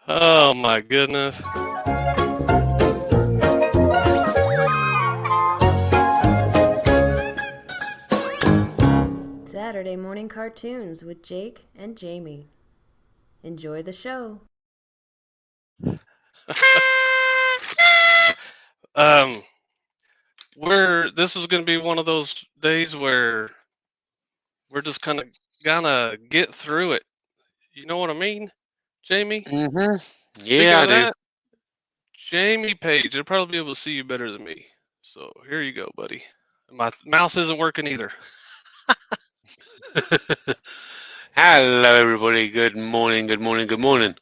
Oh my goodness. Saturday morning cartoons with Jake and Jamie. Enjoy the show. um, this is going to be one of those days where we're just kind of gonna get through it. You know what I mean, Jamie? Mm-hmm. Speaking Yeah, I of do. that, Jamie Page, they'll probably be able to see you better than me. So here you go, buddy. My mouse isn't working either. Hello, everybody. Good morning. Good morning. Good morning.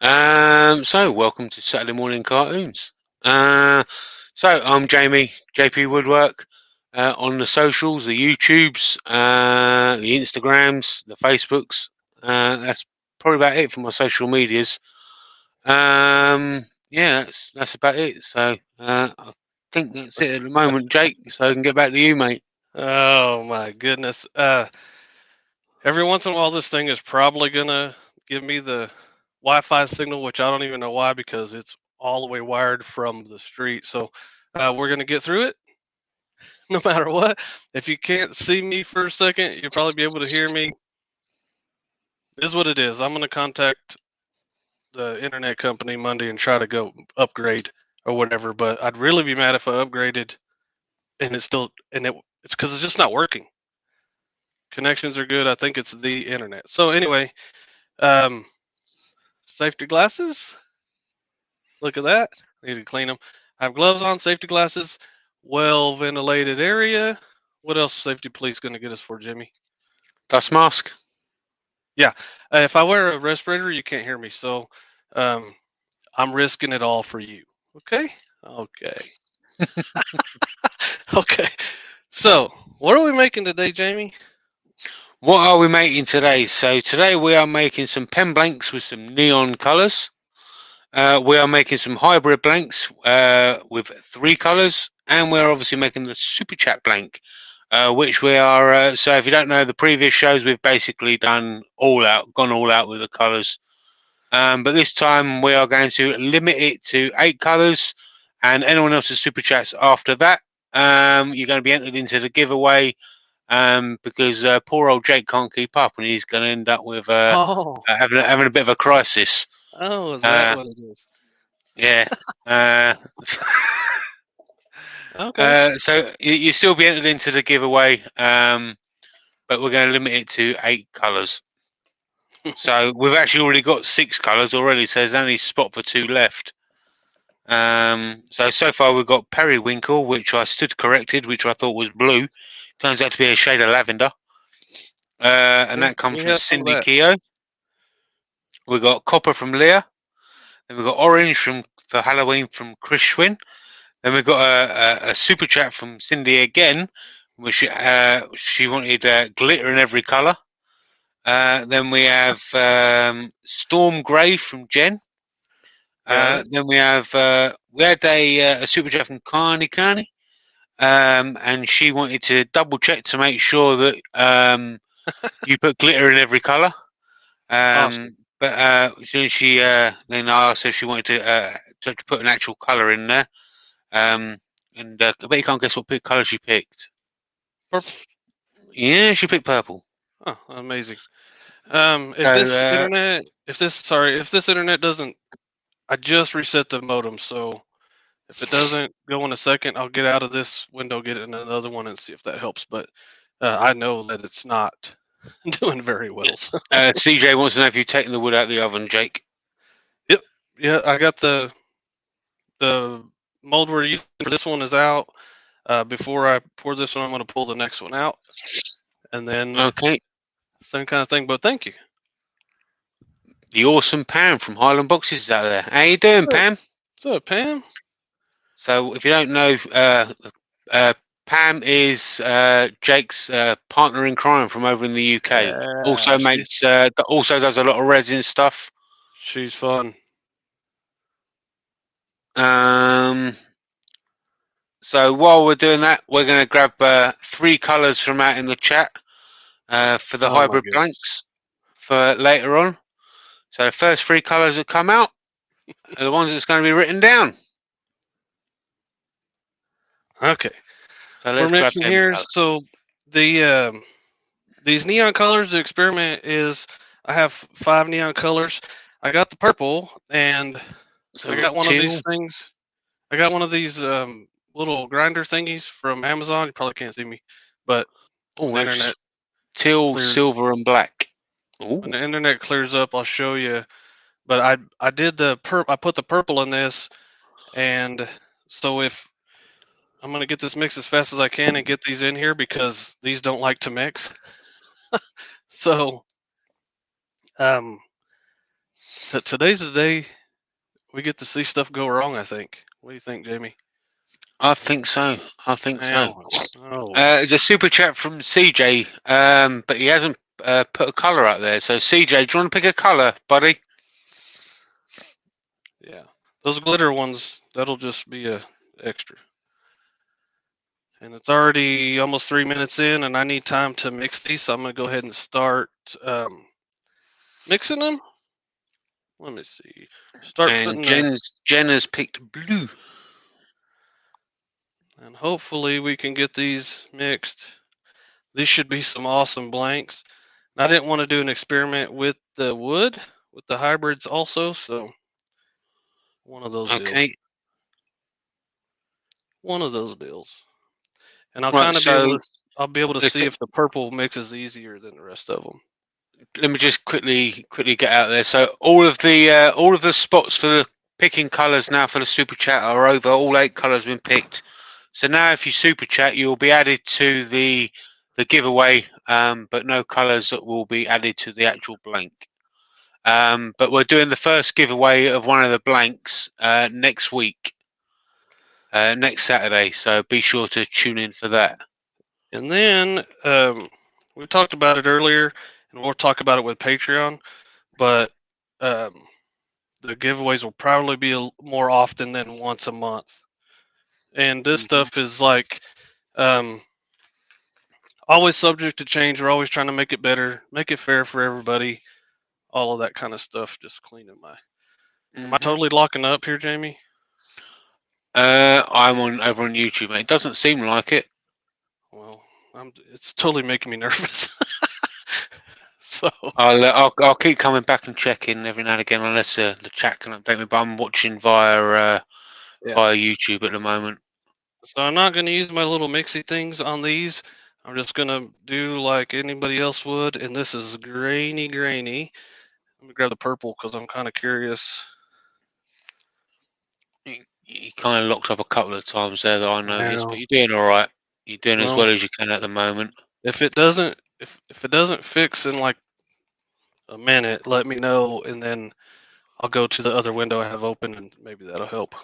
So welcome to Saturday morning cartoons. So I'm Jamie, JP Woodwork, on the socials, the YouTubes, the Instagrams, the Facebooks. That's probably about it for my social medias. Yeah, that's about it. So I think that's it at the moment, Jake. So I can get back to you, mate. Oh my goodness. Every once in a while, this thing is probably gonna give me the Wi-Fi signal, which I don't even know why because it's all the way wired from the street. So we're gonna get through it, no matter what. If you can't see me for a second, you'll probably be able to hear me. This is what it is. I'm gonna contact the internet company Monday and try to go upgrade or whatever. But I'd really be mad if I upgraded and it's because it's just not working. Connections are good. I think it's the internet. So anyway, um, safety glasses. Look at that. Need to clean them. I have gloves on, safety glasses, well ventilated area. What else safety police going to get us for, Jimmy? Dust mask. Yeah. If I wear a respirator, you can't hear me. So um, I'm risking it all for you. Okay? Okay. Okay. So what are we making today, Jamie? What are we making today? So today we are making some pen blanks with some neon colours. We are making some hybrid blanks with 3 colours, and we're obviously making the Super Chat blank, which we are. So if you don't know the previous shows, we've basically gone all out with the colours. But this time we are going to limit it to 8 colours, and anyone else's Super Chats after that, you're going to be entered into the giveaway. Because poor old Jake can't keep up, and he's going to end up with having a bit of a crisis. Is that what it is? Yeah. Okay. So you still be entered into the giveaway, but we're going to limit it to 8 colours. So we've actually already got 6 colours already, so there's only a spot for 2 left. So far we've got periwinkle, which I stood corrected, which I thought was blue. Turns out to be a shade of lavender. And that comes from Cindy Keogh. We've got copper from Leah. Then we've got orange for Halloween from Chris Schwinn. Then we've got a super chat from Cindy again, which she wanted glitter in every colour. Then we have Storm Grey from Jen. Then we had a super chat from Connie. And she wanted to double check to make sure that you put glitter in every colour. Awesome. But she then I asked her if she wanted to put an actual colour in there. And I bet you can't guess what colour she picked. Purple. Yeah, she picked purple. Oh, amazing. If this internet doesn't, I just reset the modem, so if it doesn't go in a second, I'll get out of this window, get in another one, and see if that helps. But I know that it's not doing very well. So. CJ wants to know if you've taken the wood out of the oven, Jake. Yep. Yeah, I got the mold we're using for this one is out. Before I pour this one, I'm going to pull the next one out, and then okay, same kind of thing. But thank you. The awesome Pam from Highland Boxes is out there. How you doing, Pam? What's up, Pam? So, if you don't know, Pam is Jake's partner in crime from over in the UK. Also also does a lot of resin stuff. She's fun. So while we're doing that, we're going to grab 3 colours from out in the chat for the hybrid blanks for later on. So the first 3 colours that come out are the ones that's going to be written down. Okay. So We're let's grab mixing them here. colours. So the these neon colors, the experiment is I have 5 neon colors. I got the purple, and So I we've got got one of teal. these things. I got one of these little grinder thingies from Amazon. You probably can't see me, but when the internet teal, clears, silver, and black. when the internet clears up, I'll show you. But I did the I put the purple in this, and so if I'm gonna get this mixed as fast as I can and get these in here because these don't like to mix. So today's the day we get to see stuff go wrong. I think. What do you think, Jamie? I think so. I think so. Oh. There's a super chat from CJ, but he hasn't put a colour up there. So CJ, do you want to pick a colour, buddy? Yeah, those glitter ones. That'll just be a extra. And it's already almost 3 minutes in, and I need time to mix these. So I'm gonna go ahead and start mixing them. Let me see. Start And putting Jen has picked blue. and hopefully we can get these mixed. These should be some awesome blanks. And I didn't want to do an experiment with the wood, with the hybrids also, so one of those deals. One of those deals. And I'll kind of be able to see if the purple mixes easier than the rest of them. Let me just quickly get out there. So all of the spots for the picking colours now for the super chat are over. All 8 colours have been picked. So now if you super chat, you'll be added to the giveaway, but no colours that will be added to the actual blank. But we're doing the first giveaway of one of the blanks next week, next Saturday. So be sure to tune in for that. And then we talked about it earlier, and we'll talk about it with Patreon. But the giveaways will probably be more often than once a month. And this stuff is like always subject to change. We're always trying to make it better, make it fair for everybody. All of that kind of stuff. Just cleaning my. Am I totally locking up here, Jamie? I'm over on YouTube, mate. It doesn't seem like it. Well, it's totally making me nervous. So I'll keep coming back and checking every now and again, unless the chat can update me. But I'm watching via YouTube at the moment. So I'm not going to use my little mixy things on these. I'm just going to do like anybody else would, and this is grainy. Let me grab the purple because I'm kind of curious. You kind of locked up a couple of times there that I noticed, but you're doing all right. You're doing as well as you can at the moment. If it doesn't fix in like a minute, let me know, and then I'll go to the other window I have open, and maybe that'll help.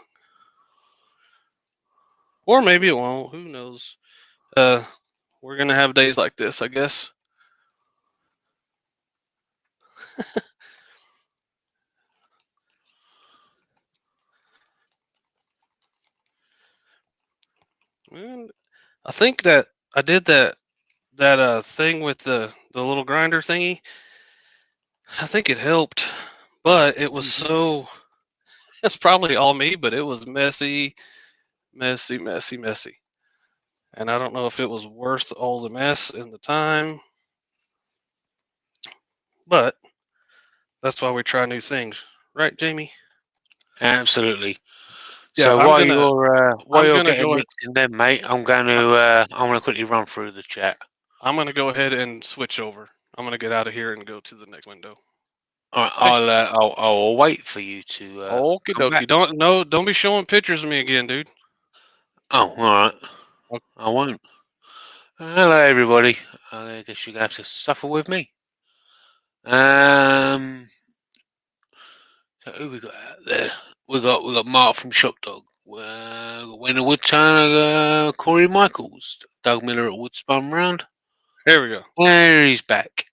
Or maybe it won't. Who knows? We're gonna have days like this, I guess. And I think that I did that thing with the little grinder thingy. I think it helped, but it was so. It's probably all me, but it was messy. And I don't know if it was worth all the mess and the time, but that's why we try new things, right, Jamie? Absolutely. Yeah, so while you're getting mixed in them, mate, I'm gonna quickly run through the chat. I'm gonna go ahead and switch over. I'm gonna get out of here and go to the next window. All right, I'll wait for you to. Okie dokie. Don't be showing pictures of me again, dude. Oh, all right. Okay. I won't. Hello, everybody. I guess you're gonna have to suffer with me. So who we got out there? We got Mark from Shop Dog. Winner Woodturner, Corey Michaels, Doug Miller at Woodspun Round. There we go. There he's back.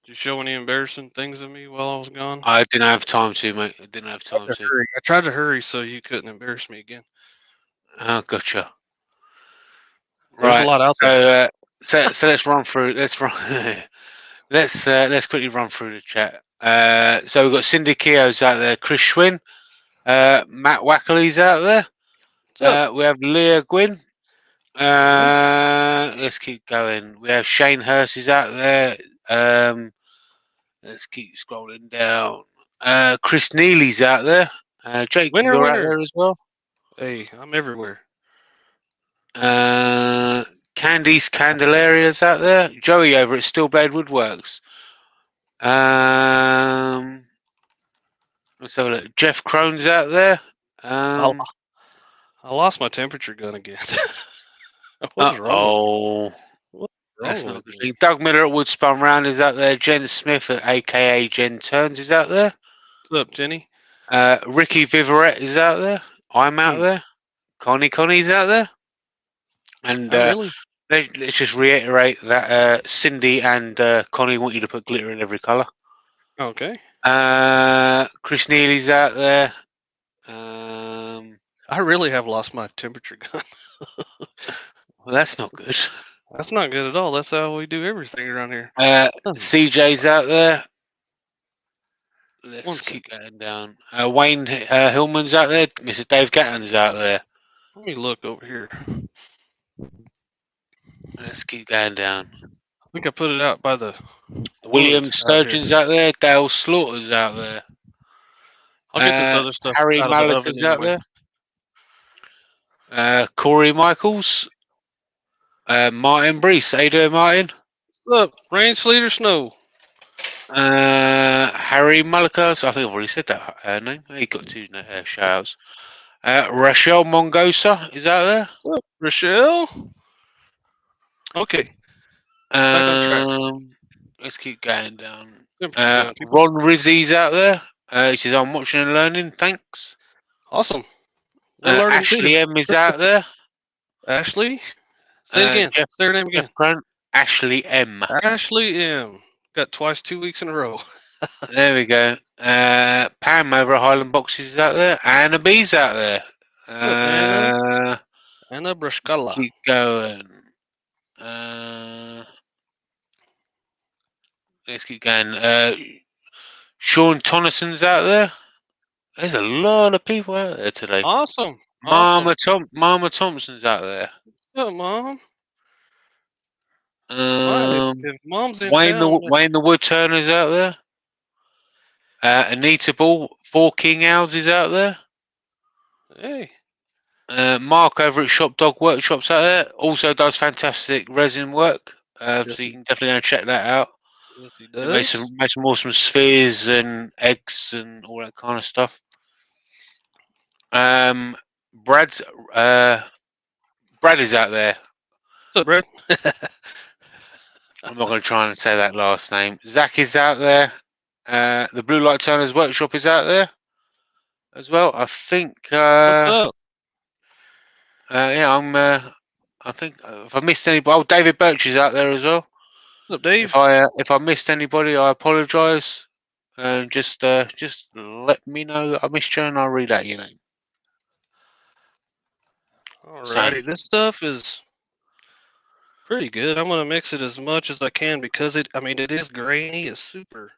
Did you show any embarrassing things of me while I was gone? I didn't have time to, mate. I didn't have time to. I tried to hurry so you couldn't embarrass me again. Oh, gotcha. There's a lot out there. So let's run through. Let's quickly run through the chat. So we've got Cindy Keogh's out there, Chris Schwinn, Matt Wackley's out there. We have Leah Gwynn. Let's keep going. We have Shane Hurst is out there. Let's keep scrolling down. Chris Neely's out there. Jake, Winner, you're out winner. there as well. Hey, I'm everywhere. Candice Candelaria's out there. Joey over at Stillblade Woodworks. Let's have a look. Jeff Crone's out there. I lost my temperature gun again. What is wrong? That's not good thing. Doug Miller at Woodspun Round is out there. Jen Smith, aka Jen Turns, is out there. What's up, Jenny? Ricky Viverette is out there. I'm out there. Connie's out there. And really? let's just reiterate that Cindy and Connie want you to put glitter in every colour. Okay. Chris Neely's out there. I really have lost my temperature gun. Well, that's not good. That's not good at all. That's how we do everything around here. CJ's out there. Let's keep going down. Wayne Hillman's out there. Mr. Dave Gatton's out there. Let me look over here. Let's keep going down. I think I put it out by the William Sturgeon's out there. Dale Slaughter's out there. I'll get this other stuff. Harry Malika's out there. Corey Michaels. Martin Brees. How you doing, Martin? Look, rain, sleet, or snow. Harry Malika. I think I've already said that name. He got two shout outs. Rochelle Mongosa is out there. What's up, Rochelle? Okay. Back on track. Let's keep going down. Ron Rizzi's out there. He says, I'm watching and learning. Thanks. Awesome. Ashley M is out there. Ashley? Say it again. Say her name again. Ashley M. Ashley M. Got twice 2 weeks in a row. There we go. Pam over at Highland Boxes is out there. Anna B's out there. Anna Brushkala. Keep going. Let's keep going. Sean Tonnisson's out there. There's a lot of people out there today. Awesome. Mama Thompson's out there. What's up, Mom? If Mom's in Wayne town, the Wood Turner's out there. Anita Ball, Four King Owls is out there. Hey. Mark over at Shop Dog Workshops out there. Also does fantastic resin work. So you can definitely go and check that out. Yes, he does. Made some awesome spheres and eggs and all that kind of stuff. Brad is out there. What's up, Brad? I'm not going to try and say that last name. Zach is out there. The Blue Light Turners Workshop is out there as well. I think. Yeah, I think if I missed anybody, David Birch is out there as well. What's up, Dave? If I missed anybody, I apologise. Just let me know that I missed you, and I'll read out your name. Alrighty, this stuff is pretty good. I'm gonna mix it as much as I can because it is grainy. It's super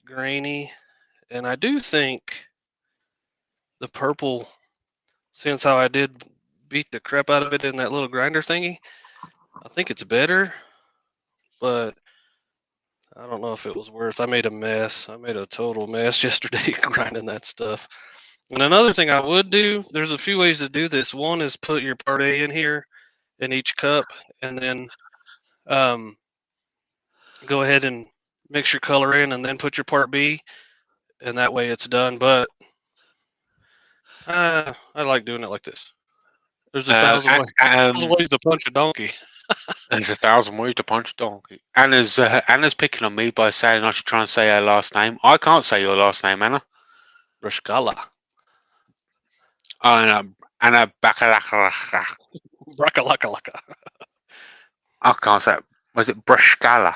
grainy, and I do think the purple, since how I did beat the crap out of it in that little grinder thingy, I think it's better, but I don't know if it was worth. I made a mess. I made a total mess yesterday grinding that stuff. And another thing I would do, there's a few ways to do this. One is put your part A in here in each cup, and then go ahead and mix your color in, and then put your part B, and that way it's done. But I like doing it like this. There's 1,000 ways to punch a donkey. There's 1,000 ways to punch a donkey. Anna's picking on me by saying I should try and say her last name. I can't say your last name, Anna. Brushkala. Anna Bakalaka. Brakalaka. I can't say it. Was it Brushkala?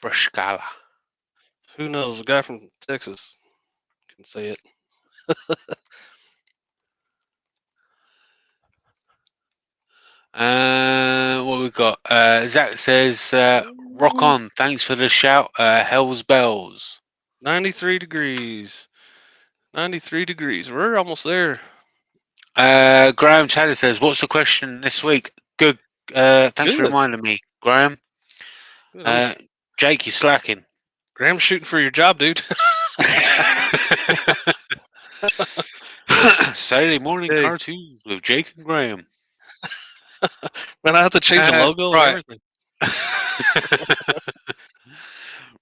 Brushkala. Who knows? The guy from Texas can say it. What we got? Zach says, "Rock on! Thanks for the shout. Hell's bells." 93 degrees. 93 degrees. We're almost there. Graham Taylor says, "What's the question this week?" Good. Thanks for Good. reminding me, Graham. Jake, you're slacking. Graham's shooting for your job, dude. Saturday morning cartoons with Jake and Graham. Man, I have to change the logo and everything.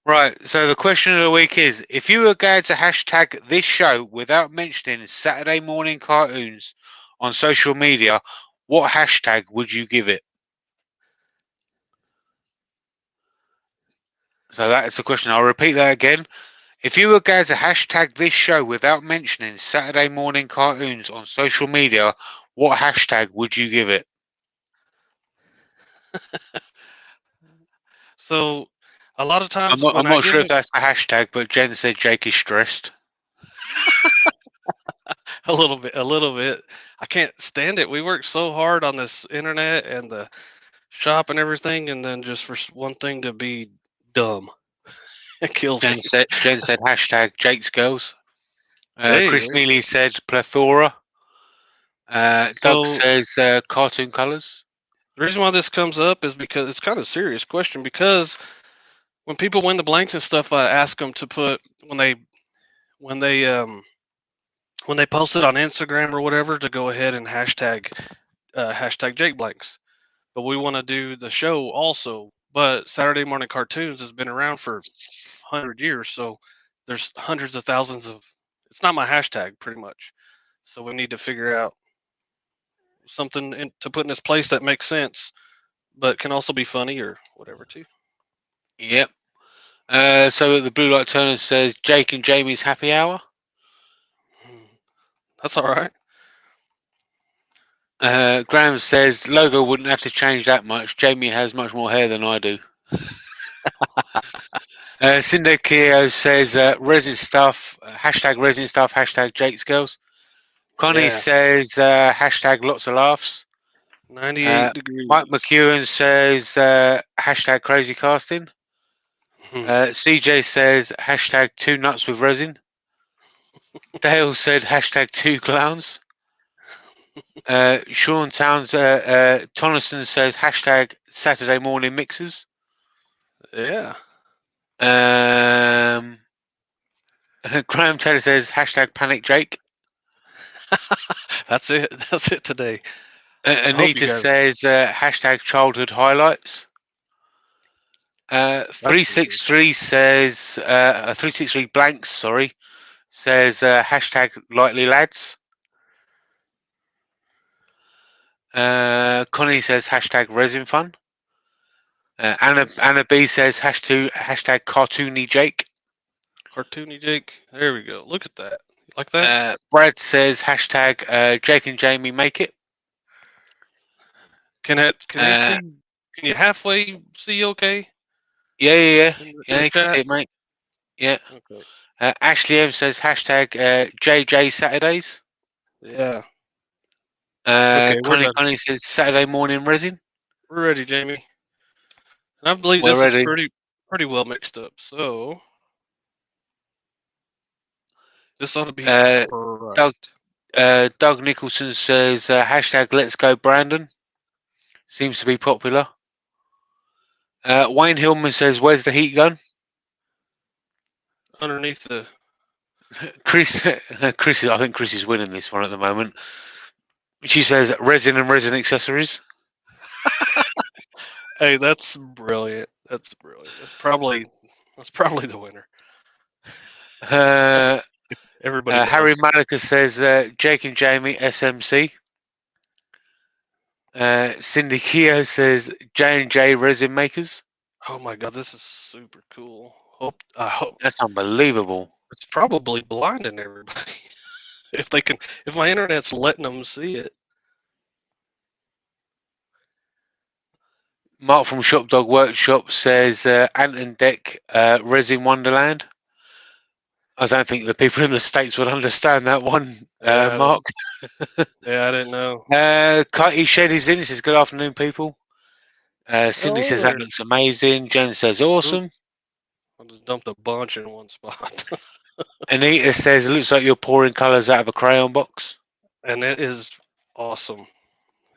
Right, so the question of the week is, if you were going to hashtag this show without mentioning Saturday morning cartoons on social media, what hashtag would you give it? So that's the question. I'll repeat that again. If you were going to hashtag this show without mentioning Saturday morning cartoons on social media, what hashtag would you give it? So, a lot of times I'm not sure if that's the hashtag, but Jen said Jake is stressed. A little bit. I can't stand it. We work so hard on this internet and the shop and everything, and then just for one thing to be dumb, it kills me. Jen said hashtag Jake's girls. Chris Neely said plethora. Doug says cartoon colors. The reason why this comes up is because it's kind of a serious question, because when people win the blanks and stuff, I ask them to put when they post it on Instagram or whatever, to go ahead and hashtag Jake Blanks. But we want to do the show also. But Saturday morning cartoons has been around for 100 years, so there's hundreds of thousands of. It's not my hashtag, pretty much. So we need to figure out something to put in its place that makes sense, but can also be funny or whatever too. Yep. So the Blue Light Turner says Jake and Jamie's happy hour. That's all right. Graham says logo wouldn't have to change that much. Jamie has much more hair than I do. Cinder Keo says resin stuff, hashtag resin stuff, hashtag Jake's girls. Connie says hashtag lots of laughs. 98 degrees. Mike McEwen says hashtag crazy casting. CJ says hashtag two nuts with resin. Dale said hashtag two clowns. Sean Towns Tonneson says hashtag Saturday morning mixers. Yeah. Graham Taylor says hashtag panic Jake. That's it. That's it today. Anita says hashtag childhood highlights. 363 says 363 blanks, sorry, says hashtag lightly lads. Connie says hashtag resin fun. Anna B says hashtag cartoony Jake. Cartoony Jake. There we go. Look at that. Like that? Brad says hashtag Jake and Jamie make it. Can you halfway see okay? Yeah, you can see it, mate. Yeah. Okay. Ashley M says hashtag JJ Saturdays. Yeah. Okay, Connie says Saturday morning resin. We're ready, Jamie. And I believe this is pretty well mixed up. So this ought to be Doug Nicholson says hashtag let's go Brandon. Seems to be popular. Wayne Hillman says where's the heat gun? Underneath the Chris I think Chris is winning this one at the moment. She says resin and resin accessories. Hey, that's brilliant. That's brilliant. That's probably the winner. Everybody. Harry Malika says Jake and Jamie SMC. Cindy Keogh says J&J resin makers. Oh my god, this is super cool. I hope that's unbelievable. It's probably blinding everybody. if my internet's letting them see it. Mark from Shop Dog Workshop says Ant and Deck Resin Wonderland. I don't think the people in the States would understand that one, Mark. Yeah, I didn't know. Kitey Shed is in. He says, "Good afternoon, people." Cindy says, "That looks amazing." Jen says, "Awesome." I just dumped a bunch in one spot. Anita says, "It looks like you're pouring colours out of a crayon box." And it is awesome.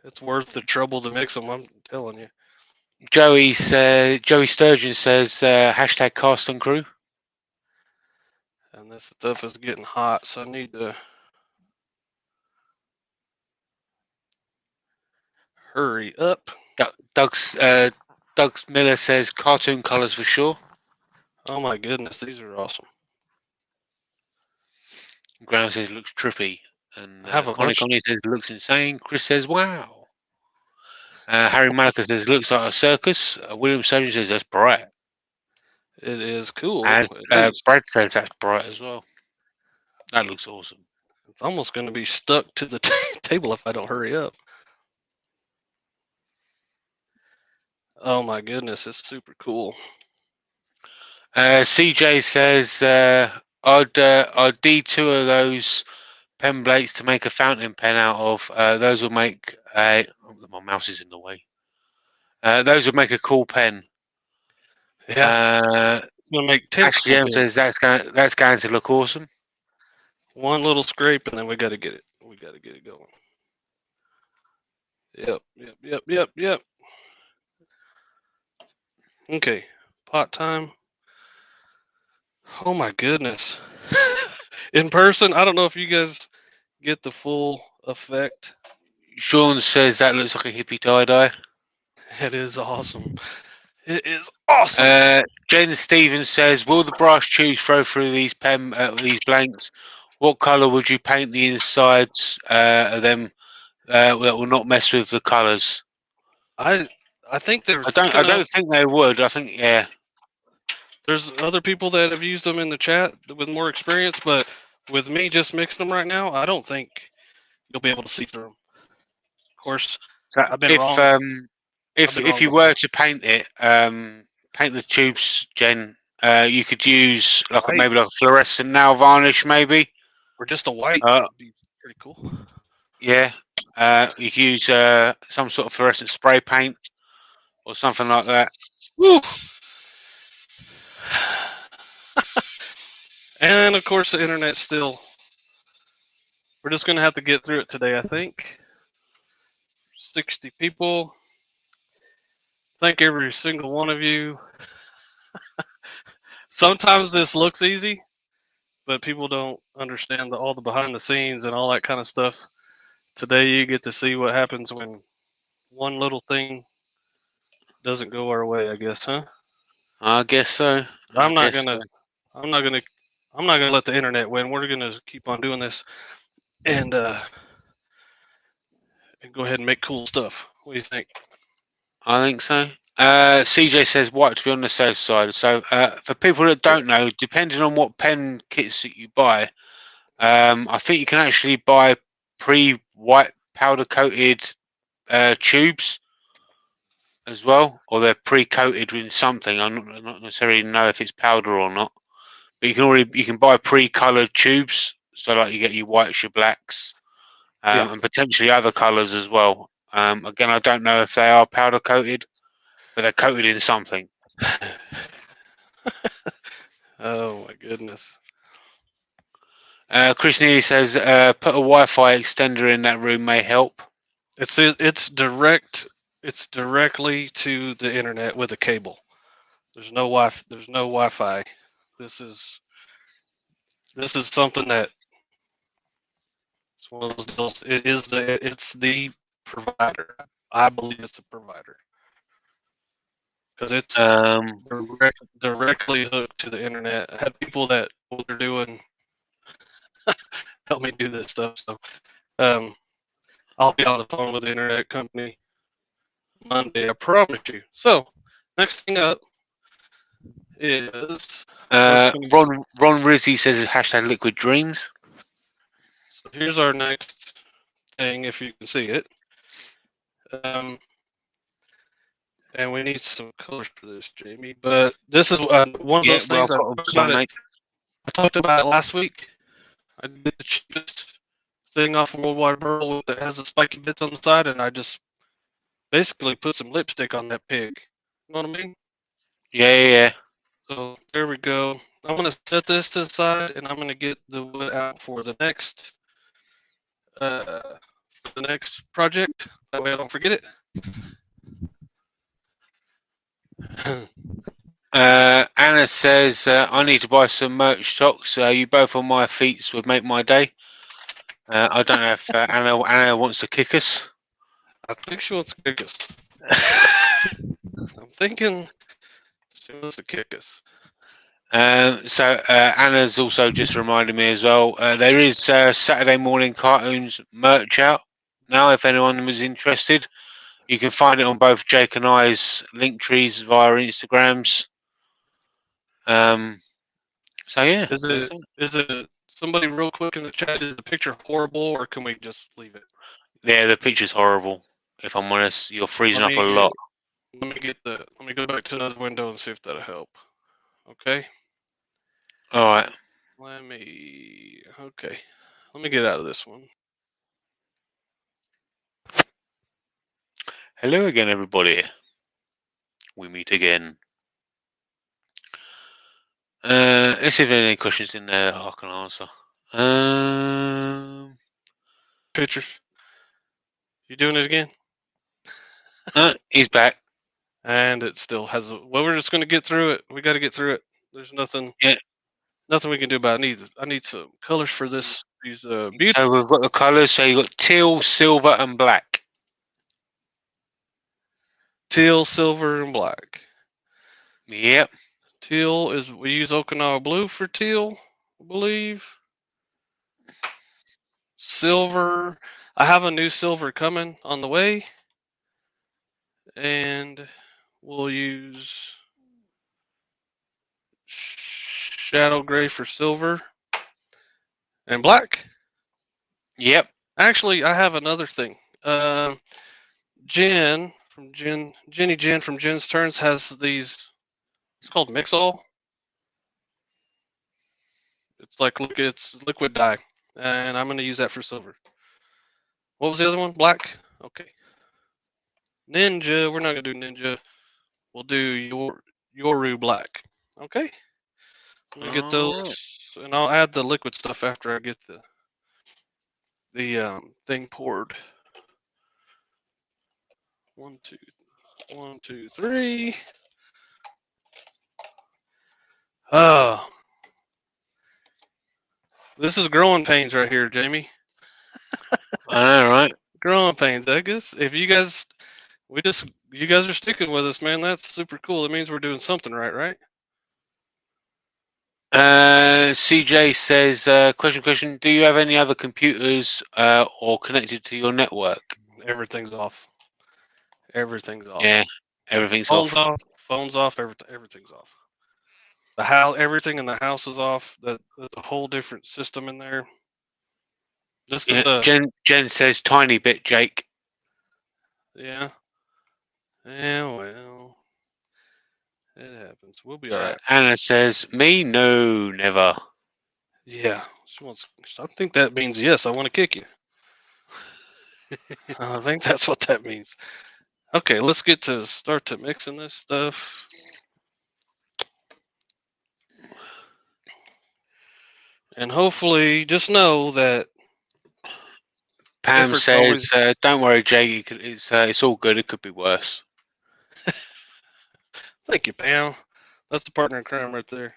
It's worth the trouble to mix them, I'm telling you. Joey Sturgeon says, hashtag cast and crew. And this stuff is getting hot, so I need to hurry up. Doug Miller says, cartoon colours for sure. Oh my goodness, these are awesome. Graham says, looks trippy. And Connie says, looks insane. Chris says, wow. Harry Malika says, looks like a circus. William Sturgeon says, that's bright. It is cool. As Brad says, that's bright as well. That looks awesome. It's almost going to be stuck to the table if I don't hurry up. Oh my goodness, it's super cool. CJ says, I'd D2 of those pen blades to make a fountain pen out of. Those will make my mouse is in the way. Those would make a cool pen. Yeah, it's gonna make 10. Ashley M says that's going to look awesome. One little scrape, and then we got to get it. We got to get it going. Yep. Okay, pot time. Oh my goodness. In person, I don't know if you guys get the full effect. Sean says that looks like a hippie tie-dye. It is awesome. It is awesome. Jen Stevens says, will the brass tubes throw through these these blanks? What colour would you paint the insides of them that will not mess with the colours? I think there's. I don't think they would. I think There's other people that have used them in the chat with more experience, but with me just mixing them right now, I don't think you'll be able to see through them. Of course, I've been wrong. If you were to paint it, paint the tubes, Jen, you could use maybe like a fluorescent nail varnish, maybe, or just a white. Would be pretty cool. Yeah, you could use some sort of fluorescent spray paint or something like that. Woo! And of course, the internet still. We're just gonna have to get through it today, I think. 60 people. Thank every single one of you. Sometimes this looks easy, but people don't understand all the behind the scenes and all that kind of stuff. Today you get to see what happens when one little thing doesn't go our way, I guess, huh? I guess so. I'm not gonna let the internet win. We're gonna keep on doing this and go ahead and make cool stuff. What do you think? I think so. CJ says white to be on the safe side. So for people that don't know, depending on what pen kits that you buy, I think you can actually buy pre-white powder coated tubes as well, or they're pre-coated with something. I'm not necessarily know if it's powder or not, but you can buy pre-colored tubes. So like you get your whites, your blacks, and potentially other colors as well. Again, I don't know if they are powder coated, but they're coated in something. Oh my goodness. Chris Neely says, put a Wi-Fi extender in that room may help. It's direct. It's directly to the internet with a cable. There's no Wi-Fi. This is something that it's one of those deals. It's the provider. I believe it's the provider because it's directly hooked to the internet. I have people that what they're doing help me do this stuff. So I'll be on the phone with the internet company Monday, I promise you. So next thing up is Ron Rizzi says hashtag liquid dreams. So here's our next thing, if you can see it. And we need some colors for this, Jamie. But this is one of those things. I talked about it last week. I did the cheapest thing off of Worldwide Burl that has the spiky bits on the side, and I just basically put some lipstick on that pig. You know what I mean? Yeah. So there we go. I'm gonna set this to the side, and I'm gonna get the wood out for the next project. That way I don't forget it. Anna says, I need to buy some merch socks. You both on my feet would make my day. I don't know if Anna wants to kick us. I think she wants to kick us. I'm thinking she wants to kick us. So Anna's also just reminded me as well. There is Saturday morning cartoons merch out now. If anyone was interested, you can find it on both Jake and I's link trees via Instagrams. So yeah. Is it somebody real quick in the chat? Is the picture horrible, or can we just leave it? Yeah, the picture's horrible. If I'm honest, you're freezing up a lot. Let me go back to another window and see if that'll help. Okay. All right. Let me get out of this one. Hello again, everybody. We meet again. Let's see if there are any questions in there I can answer. Pictures. You doing it again? He's back. And it still has. Well, we're just going to get through it. We got to get through it. There's nothing. Yeah. Nothing we can do about it. I need some colors for this. These beautiful. So we've got the colors. So you got teal, silver, and black. Teal, silver, and black. Yep. Teal is, we use Okinawa blue for teal, I believe. Silver, I have a new silver coming on the way. And we'll use shadow gray for silver. And black. Yep. Actually, I have another thing. Jenny Jen from Jen's Turns has these. It's called Mix-All. It's like, look, it's liquid dye, and I'm going to use that for silver. What was the other one? Black. Okay. Ninja. We're not going to do Ninja. We'll do Yoru Black. Okay. I'm going to get those, and I'll add the liquid stuff after I get the thing poured. 1, 2, 3. Oh, this is growing pains right here, Jamie. I know, right? Growing pains. I guess if you guys are sticking with us, man. That's super cool. It means we're doing something right? CJ says, question. Do you have any other computers or connected to your network? Everything's off. Everything's off. Yeah, everything's off. Phone's off. Everything's off. The house, everything in the house is off. That's a whole different system in there. This is Jen says tiny bit, Jake. Yeah. Yeah, well, it happens. We'll be all right. Anna says, me? No, never. Yeah. I think that means yes, I want to kick you. I think that's what that means. Okay, let's start to mixing this stuff. And hopefully, just know that Pam says, don't worry, Jake, it's all good. It could be worse. Thank you, Pam. That's the partner in crime right there.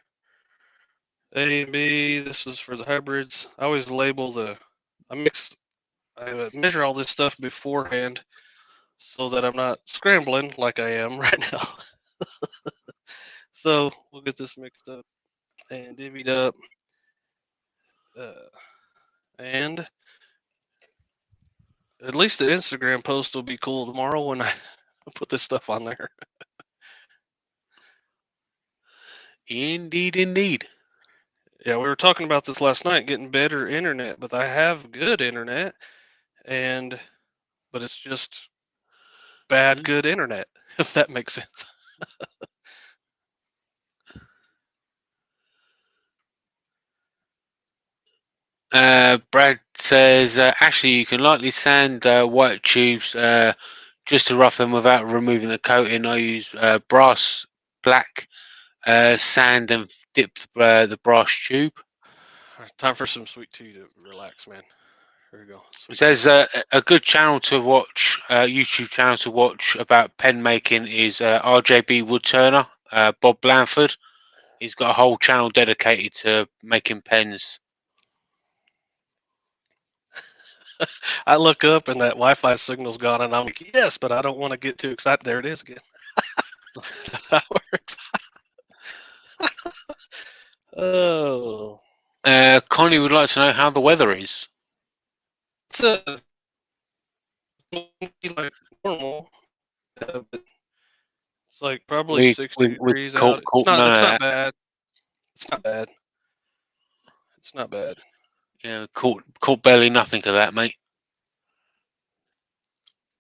A and B, this is for the hybrids. I always label I measure all this stuff beforehand so that I'm not scrambling like I am right now. So we'll get this mixed up and divvied up. And at least the Instagram post will be cool tomorrow when I put this stuff on there. Indeed. Yeah, we were talking about this last night, getting better internet, but I have good internet, but it's just bad good internet, if that makes sense. Brad says, Ashley, you can lightly sand white tubes just to rough them without removing the coating. I use brass black sand and dip the brass tube. All right, time for some sweet tea to relax, man. Here we go. It says a good channel to watch, YouTube channel to watch about pen making is RJB Woodturner, Bob Blanford. He's got a whole channel dedicated to making pens. I look up and that Wi-Fi signal's gone, and I'm like, yes, but I don't want to get too excited. There it is again. That's how it works. Oh. Connie would like to know how the weather is. It's like normal. But it's like probably 60 degrees out. It's not bad. It's not bad. It's not bad. Yeah, caught barely nothing of that, mate.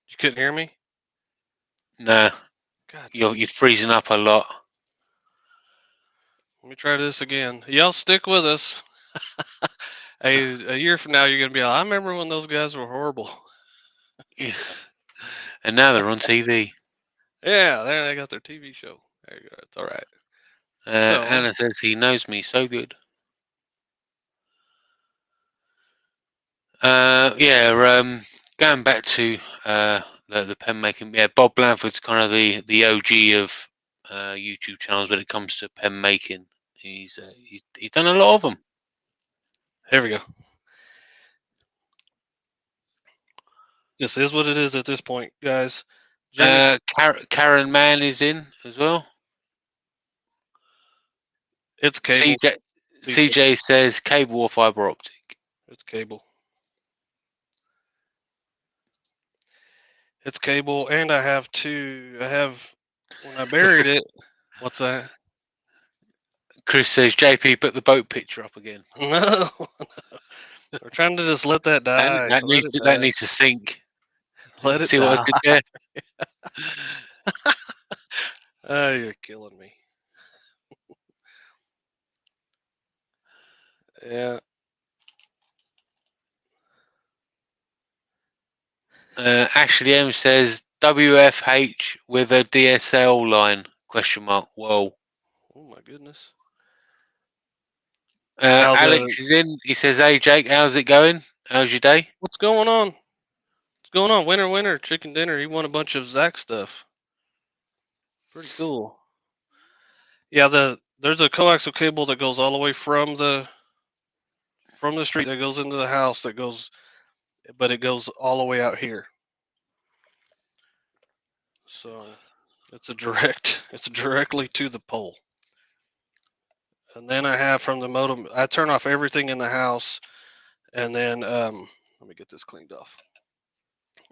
You couldn't hear me? Nah. God. You're freezing up a lot. Let me try this again. Y'all stick with us. A year from now, you're going to be like, I remember when those guys were horrible. Yeah. And now they're on TV. Yeah, they got their TV show. There you go. It's all right. Anna says he knows me so good. Going back to the pen making. Yeah, Bob Blanford's kind of the OG of YouTube channels when it comes to pen making. He's done a lot of them. Here we go. This is what it is at this point, guys. Karen Mann is in as well. It's cable. CJ says cable or fiber optic. It's cable. It's cable, and I have when I buried it. What's that? Chris says, JP, put the boat picture up again. No. We're trying to just let that die. That needs to sink. Let it see die. What I did there. Oh, you're killing me. Yeah. Ashley M says WFH with a DSL line ? Whoa. Oh my goodness. Alex is in. He says, "Hey Jake, how's it going? How's your day? What's going on? What's going on? Winter, chicken dinner. He won a bunch of Zach stuff. Pretty cool. Yeah, there's a coaxial cable that goes all the way from the street that goes into the house but it goes all the way out here. So it's directly to the pole. And then I have from the modem, I turn off everything in the house, and then let me get this cleaned off.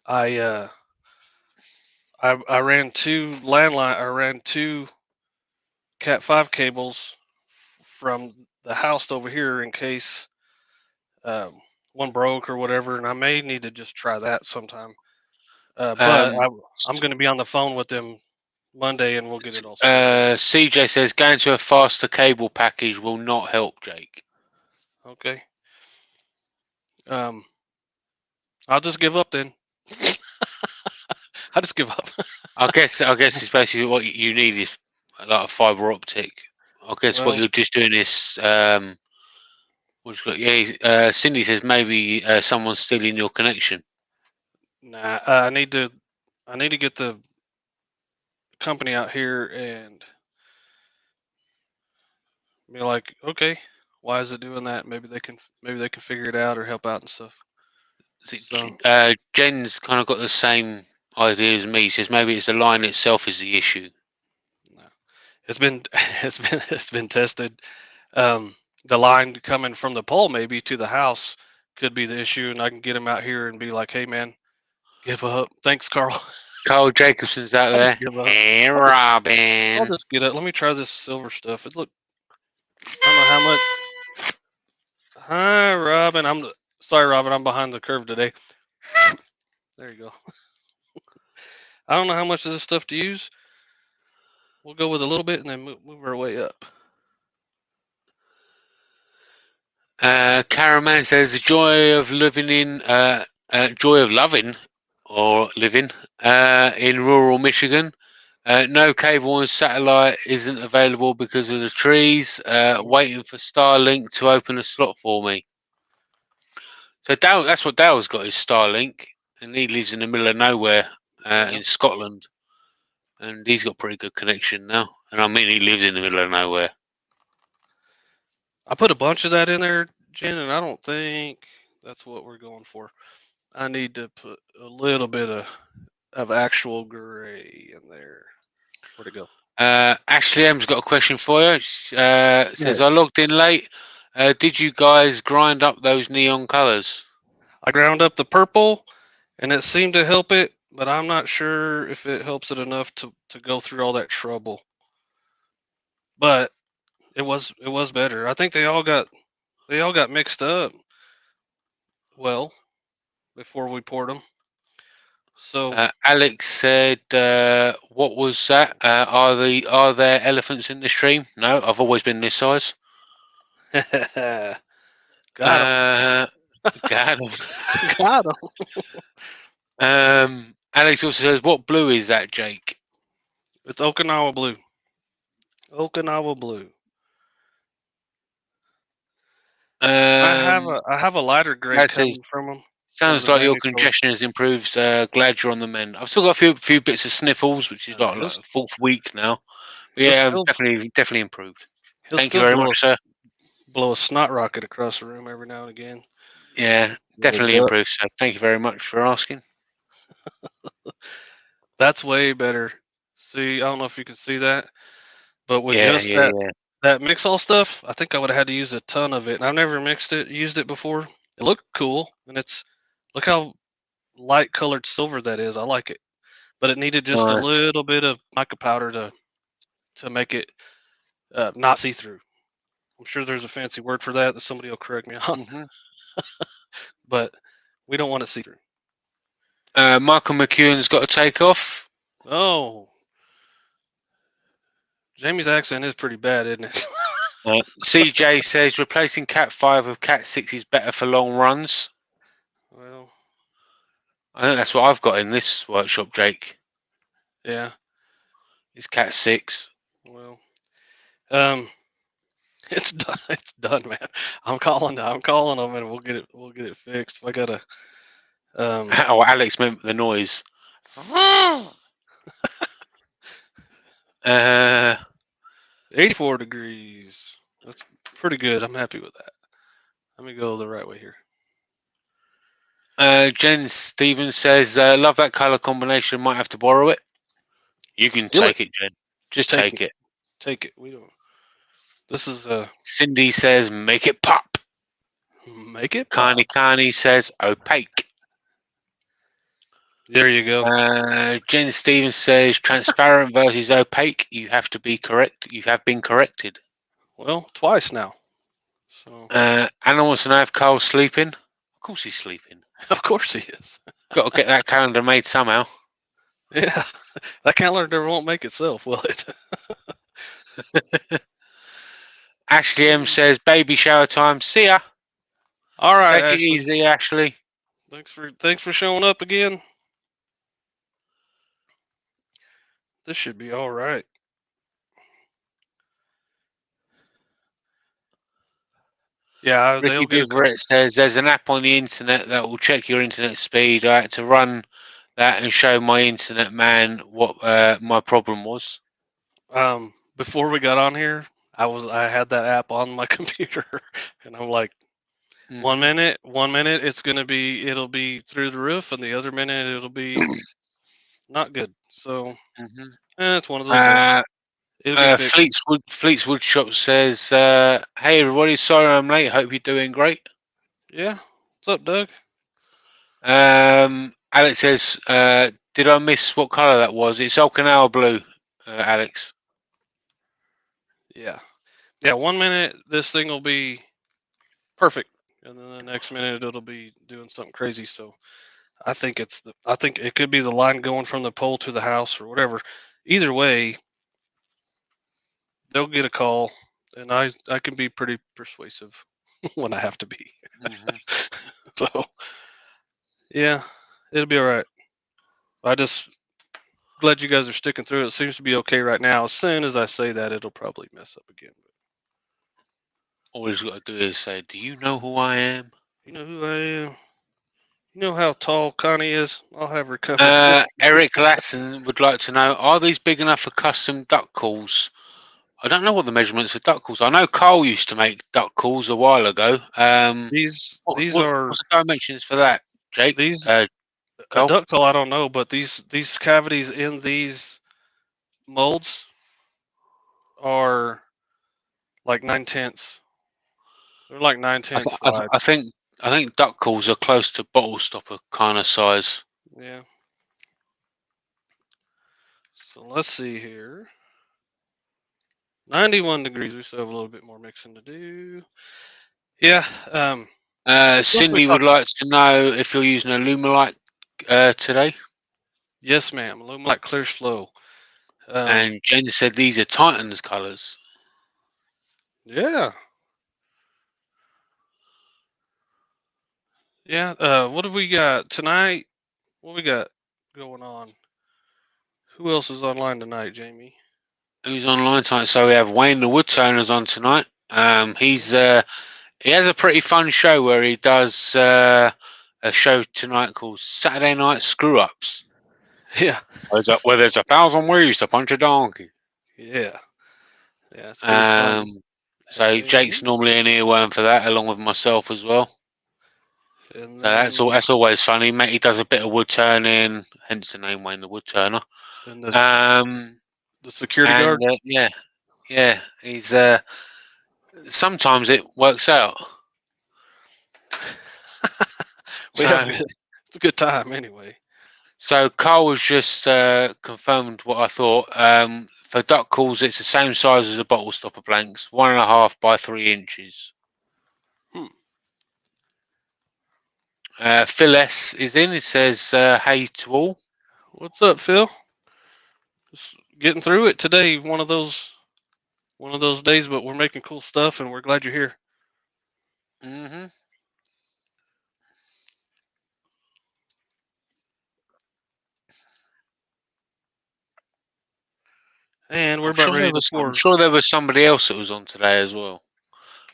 I ran two Cat 5 cables from the house over here in case one broke or whatever, and I may need to just try that sometime. But I'm going to be on the phone with them Monday, and we'll get it all started. CJ says going to a faster cable package will not help, Jake. Okay. I'll just give up then. I just give up. I guess it's basically what you need is a lot of fiber optic. I guess what you're just doing is Cindy says maybe someone's stealing your connection. Nah, I need to get the company out here and be like, okay, why is it doing that? Maybe they can figure it out or help out and stuff. So, Jen's kind of got the same idea as me. He says maybe it's the line itself is the issue. No, it's been tested. The line coming from the pole maybe to the house could be the issue, and I can get him out here and be like, hey man, give up. Thanks, Carl. Carl Jacobson's out there. Hey, Robin. I'll just get it. Let me try this silver stuff. I don't know how much. Hi, Robin. Sorry, Robin. I'm behind the curve today. There you go. I don't know how much of this stuff to use. We'll go with a little bit and then move our way up. Caraman says the joy of living in in rural Michigan. No cable and satellite isn't available because of the trees. Waiting for Starlink to open a slot for me. So that's what Dale's got, is Starlink, and he lives in the middle of nowhere in Scotland, and he's got pretty good connection now. And I mean, he lives in the middle of nowhere. I put a bunch of that in there, Jen, and I don't think that's what we're going for. I need to put a little bit of actual gray in there. Where'd it go? Ashley M's got a question for you. Says, I logged in late. Did you guys grind up those neon colors? I ground up the purple, and it seemed to help it, but I'm not sure if it helps it enough to go through all that trouble. But it was better. I think they all got mixed up well before we poured them. So Alex said, "What was that? Are there elephants in the stream?" No, I've always been this size. got Got him. Got him. Alex also says, "What blue is that, Jake?" It's Okinawa blue. Okinawa blue. I have a lighter gray coming from them. Sounds like your congestion has improved. Glad you're on the mend. I've still got a few bits of sniffles, which is like the fourth week now. But yeah, definitely improved. Thank you very much, sir. Blow a snot rocket across the room every now and again. Yeah, definitely improved, sir. Thank you very much for asking. That's way better. See, I don't know if you can see that, but with that mix-all stuff, I think I would have had to use a ton of it. And I've never used it before. It looked cool, and look how light colored silver that is. I like it, but it needed just a little bit of mica powder to make it not see-through. I'm sure there's a fancy word for that somebody will correct me on. But we don't want to see through. Michael McEwen's got to take off. Oh, Jamie's accent is pretty bad, isn't it? CJ says replacing Cat 5 with Cat 6 is better for long runs. Well, I think that's what I've got in this workshop, Jake. Yeah. It's Cat 6. Well, it's done. It's done, man. I'm calling them, and we'll get it fixed. I gotta. Oh, Alex meant the noise. 84 degrees. That's pretty good. I'm happy with that. Let me go the right way here. Jen Stevens says, love that color combination. Might have to borrow it. You can take it, Jen. Just take it. Take it. We don't. This is Cindy says, make it pop. Make it pop. Connie says, opaque. There you go. Jen Stevens says, transparent versus opaque. You have to be correct. You have been corrected. Well, twice now. So. Anna wants to know if Carl's sleeping. Of course he's sleeping. Of course he is. Got to get that calendar made somehow. Yeah, that calendar won't make itself, will it? Ashley M says, baby shower time. See ya. All right, take it easy, Ashley. Thanks for showing up again. This should be all right. Yeah, Ricky Viverette says there's an app on the internet that will check your internet speed. I had to run that and show my internet man what my problem was. Before we got on here, I had that app on my computer, and I'm like, 1 minute it'll be through the roof, and the other minute it'll be not good. So it's one of those. Fleetswood Shop says, hey everybody, sorry I'm late, hope you're doing great. Yeah, what's up, Doug? Alex says, did I miss what color that was? It's Okinawa blue, Alex. Yeah 1 minute this thing will be perfect, and then the next minute it'll be doing something crazy. So I think it could be the line going from the pole to the house or whatever. Either way, they'll get a call, and I can be pretty persuasive. when I have to be. Mm-hmm. So, yeah, it'll be all right. I just glad you guys are sticking through. It seems to be okay right now. As soon as I say that, it'll probably mess up again. All he's got to do is say, "Do you know who I am?" You know who I am? You know how tall Connie is? I'll have her come and Eric Lassen would like to know: are these big enough for custom duck calls? I don't know what the measurements of duck calls. I know Carl used to make duck calls a while ago. these are What's the dimensions for that, Jake? these a Carl? duck call. I don't know, but these cavities in these molds are like 9/10. They're like 9/10 wide. I think duck calls are close to bottle stopper kind of size. Yeah. So let's see here. 91 degrees. We still have a little bit more mixing to do. Yeah. Stuff we Cindy would talked. like to know if you're using Alumilite today. Yes, ma'am. Illuminate clear slow. And Jen said these are Titan's colours. Yeah. Yeah. What have we got tonight? What we got going on? Who else is online tonight, Jamie? Who's online tonight? So we have Wayne the Woodturner's on tonight. He has a pretty fun show where he does a show tonight called Saturday Night Screw Ups. Yeah. Where there's 1,000 ways to punch a donkey. Yeah. Yeah. It's pretty fun. So Jake's normally an earworm for that, along with myself as well. And So that's always funny. He does a bit of wood turning, hence the name Wayne the Woodturner. And the security guard. Yeah. He's sometimes it works out. It's a good time anyway. So Carl was just confirmed what I thought. For duck calls, it's the same size as the bottle stopper blanks, 1.5 by 3 inches. Phil S is in. It says, "Hey to all." What's up, Phil? Just getting through it today. One of those days, but we're making cool stuff, and we're glad you're here. Mm-hmm. And we're about ready to pour. I'm sure there was somebody else that was on today as well,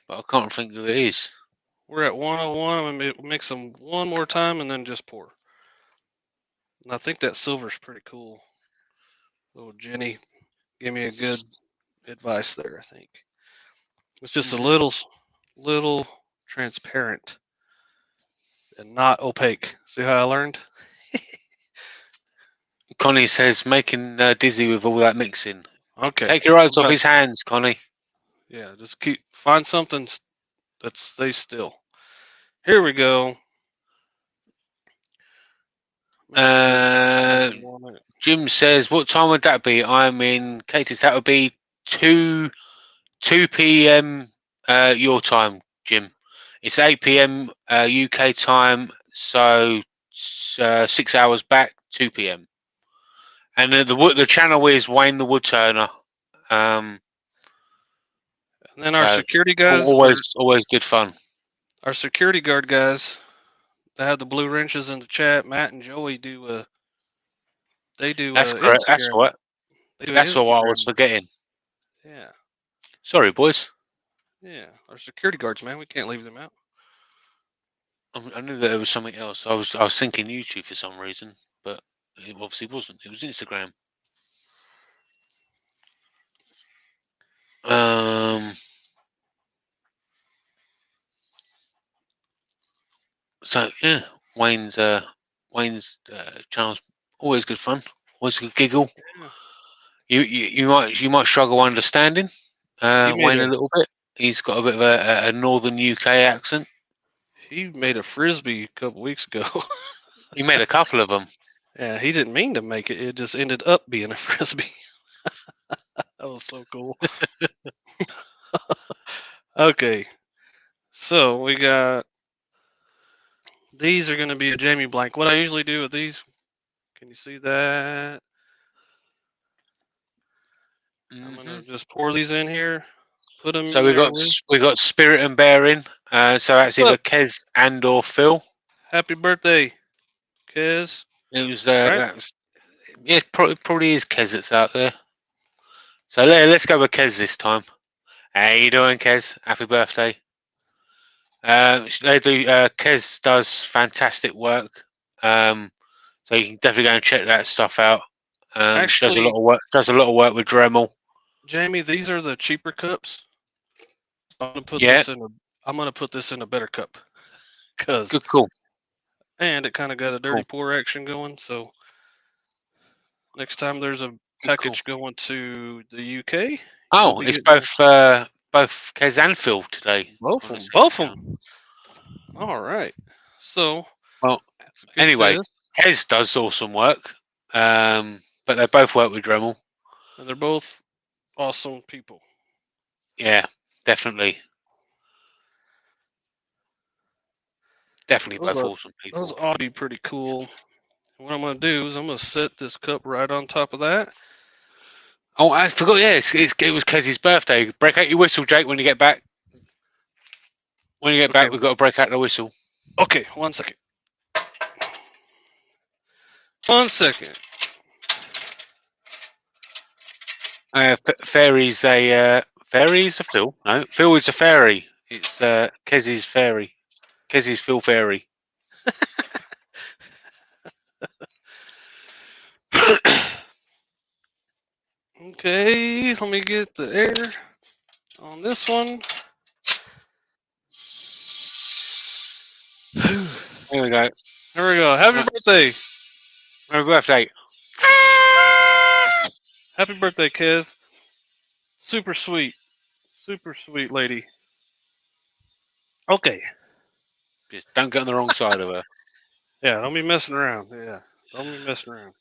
but I can't think who it is. We're at 101. I'm gonna mix them one more time and then just pour. And I think that silver's pretty cool. Little Jenny gave me a good advice there. I think it's just a little transparent and not opaque. See how I learned? Connie says, making dizzy with all that mixing. Okay. Take your eyes off his hands, Connie. Yeah, just find something that stays still. Here we go. Jim says, what time would that be? I'm in Katie. That would be 2 p.m. Your time, Jim. It's 8 p.m. UK time, so 6 hours back, 2 p.m. And the channel is Wayne the Woodturner. And then our security guys, always good fun. Our security guard guys, they have the blue wrenches in the chat. Matt and Joey do. They do. That's correct. Instagram. That's what. That's what I was forgetting. Yeah. Sorry, boys. Yeah, our security guards, man. We can't leave them out. I knew that there was something else. I was thinking YouTube for some reason, but it obviously wasn't. It was Instagram. So yeah, Wayne's channel's always good fun. Always a good giggle. Yeah. You might struggle understanding Wayne a little bit. He's got a bit of a northern UK accent. He made a frisbee a couple weeks ago. He made a couple of them. Yeah, he didn't mean to make it. It just ended up being a frisbee. That was so cool. Okay, so we got these are going to be a Jamie blank. What I usually do with these, can you see that? I'm going to just pour these in here, put them. So in we got Spirit and Bearing. So that's either Kez and or Phil. Happy birthday, Kez. It was Right? that was, yeah, probably is Kez that's out there. So let's go with Kez this time. How you doing, Kez? Happy birthday. They do. Kez does fantastic work. So you can definitely go and check that stuff out. She does a lot of work. Does a lot of work with Dremel. Jamie, these are the cheaper cups. I'm gonna put this in a better cup. Good call. And it kind of got a dirty pour action going. So next time there's a package going to the UK. Oh, it's both Kez and Phil today. Both of them. All right. So anyway, Kez does awesome work. But they both work with Dremel. And they're both awesome people. Yeah, definitely. Definitely both awesome people. Those ought to be pretty cool. What I'm going to do is I'm going to set this cup right on top of that. Oh, I forgot. Yeah, it was Kez's birthday. Break out your whistle, Jake, when you get back. When you get back, we've got to break out the whistle. Okay, 1 second. 1 second. Fairy's a Phil. No, Phil is a fairy. It's Kez's fairy. Kez's Phil fairy. Okay, let me get the air on this one. Here we go. There we go. Happy birthday. Happy birthday. Happy birthday, Kez. Super sweet lady. Okay. Just don't get on the wrong side of her. Yeah, don't be messing around. Yeah, don't be messing around.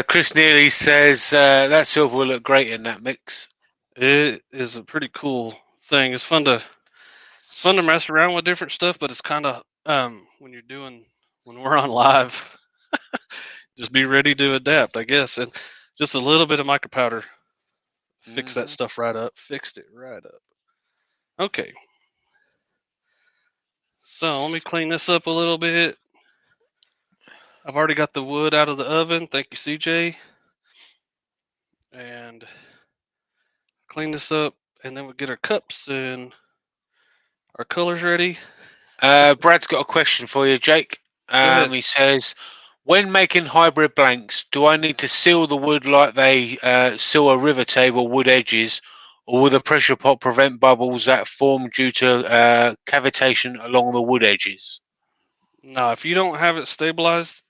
Chris Neely says that silver will look great in that mix. It is a pretty cool thing. It's fun to mess around with different stuff, but it's kind of when we're on live, just be ready to adapt, I guess. And just a little bit of mica powder fixed that stuff right up. Fixed it right up. Okay. So let me clean this up a little bit. I've already got the wood out of the oven. Thank you, CJ. And clean this up, and then we'll get our cups and our colors ready. Brad's got a question for you, Jake. He says, when making hybrid blanks, do I need to seal the wood like they seal a river table wood edges, or will the pressure pot prevent bubbles that form due to cavitation along the wood edges? No, if you don't have it stabilized,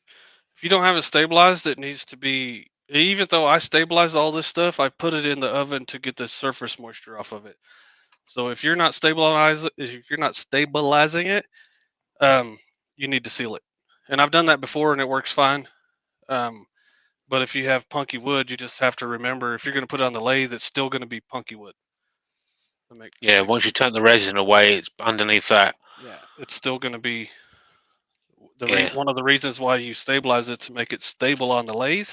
it needs to be. Even though I stabilized all this stuff, I put it in the oven to get the surface moisture off of it. So if you're not stabilizing it, you need to seal it. And I've done that before, and it works fine. But if you have punky wood, you just have to remember, if you're going to put it on the lathe, it's still going to be punky wood. Once you turn the resin away, it's underneath that. Yeah, it's still going to be one of the reasons why you stabilize it, to make it stable on the lathe.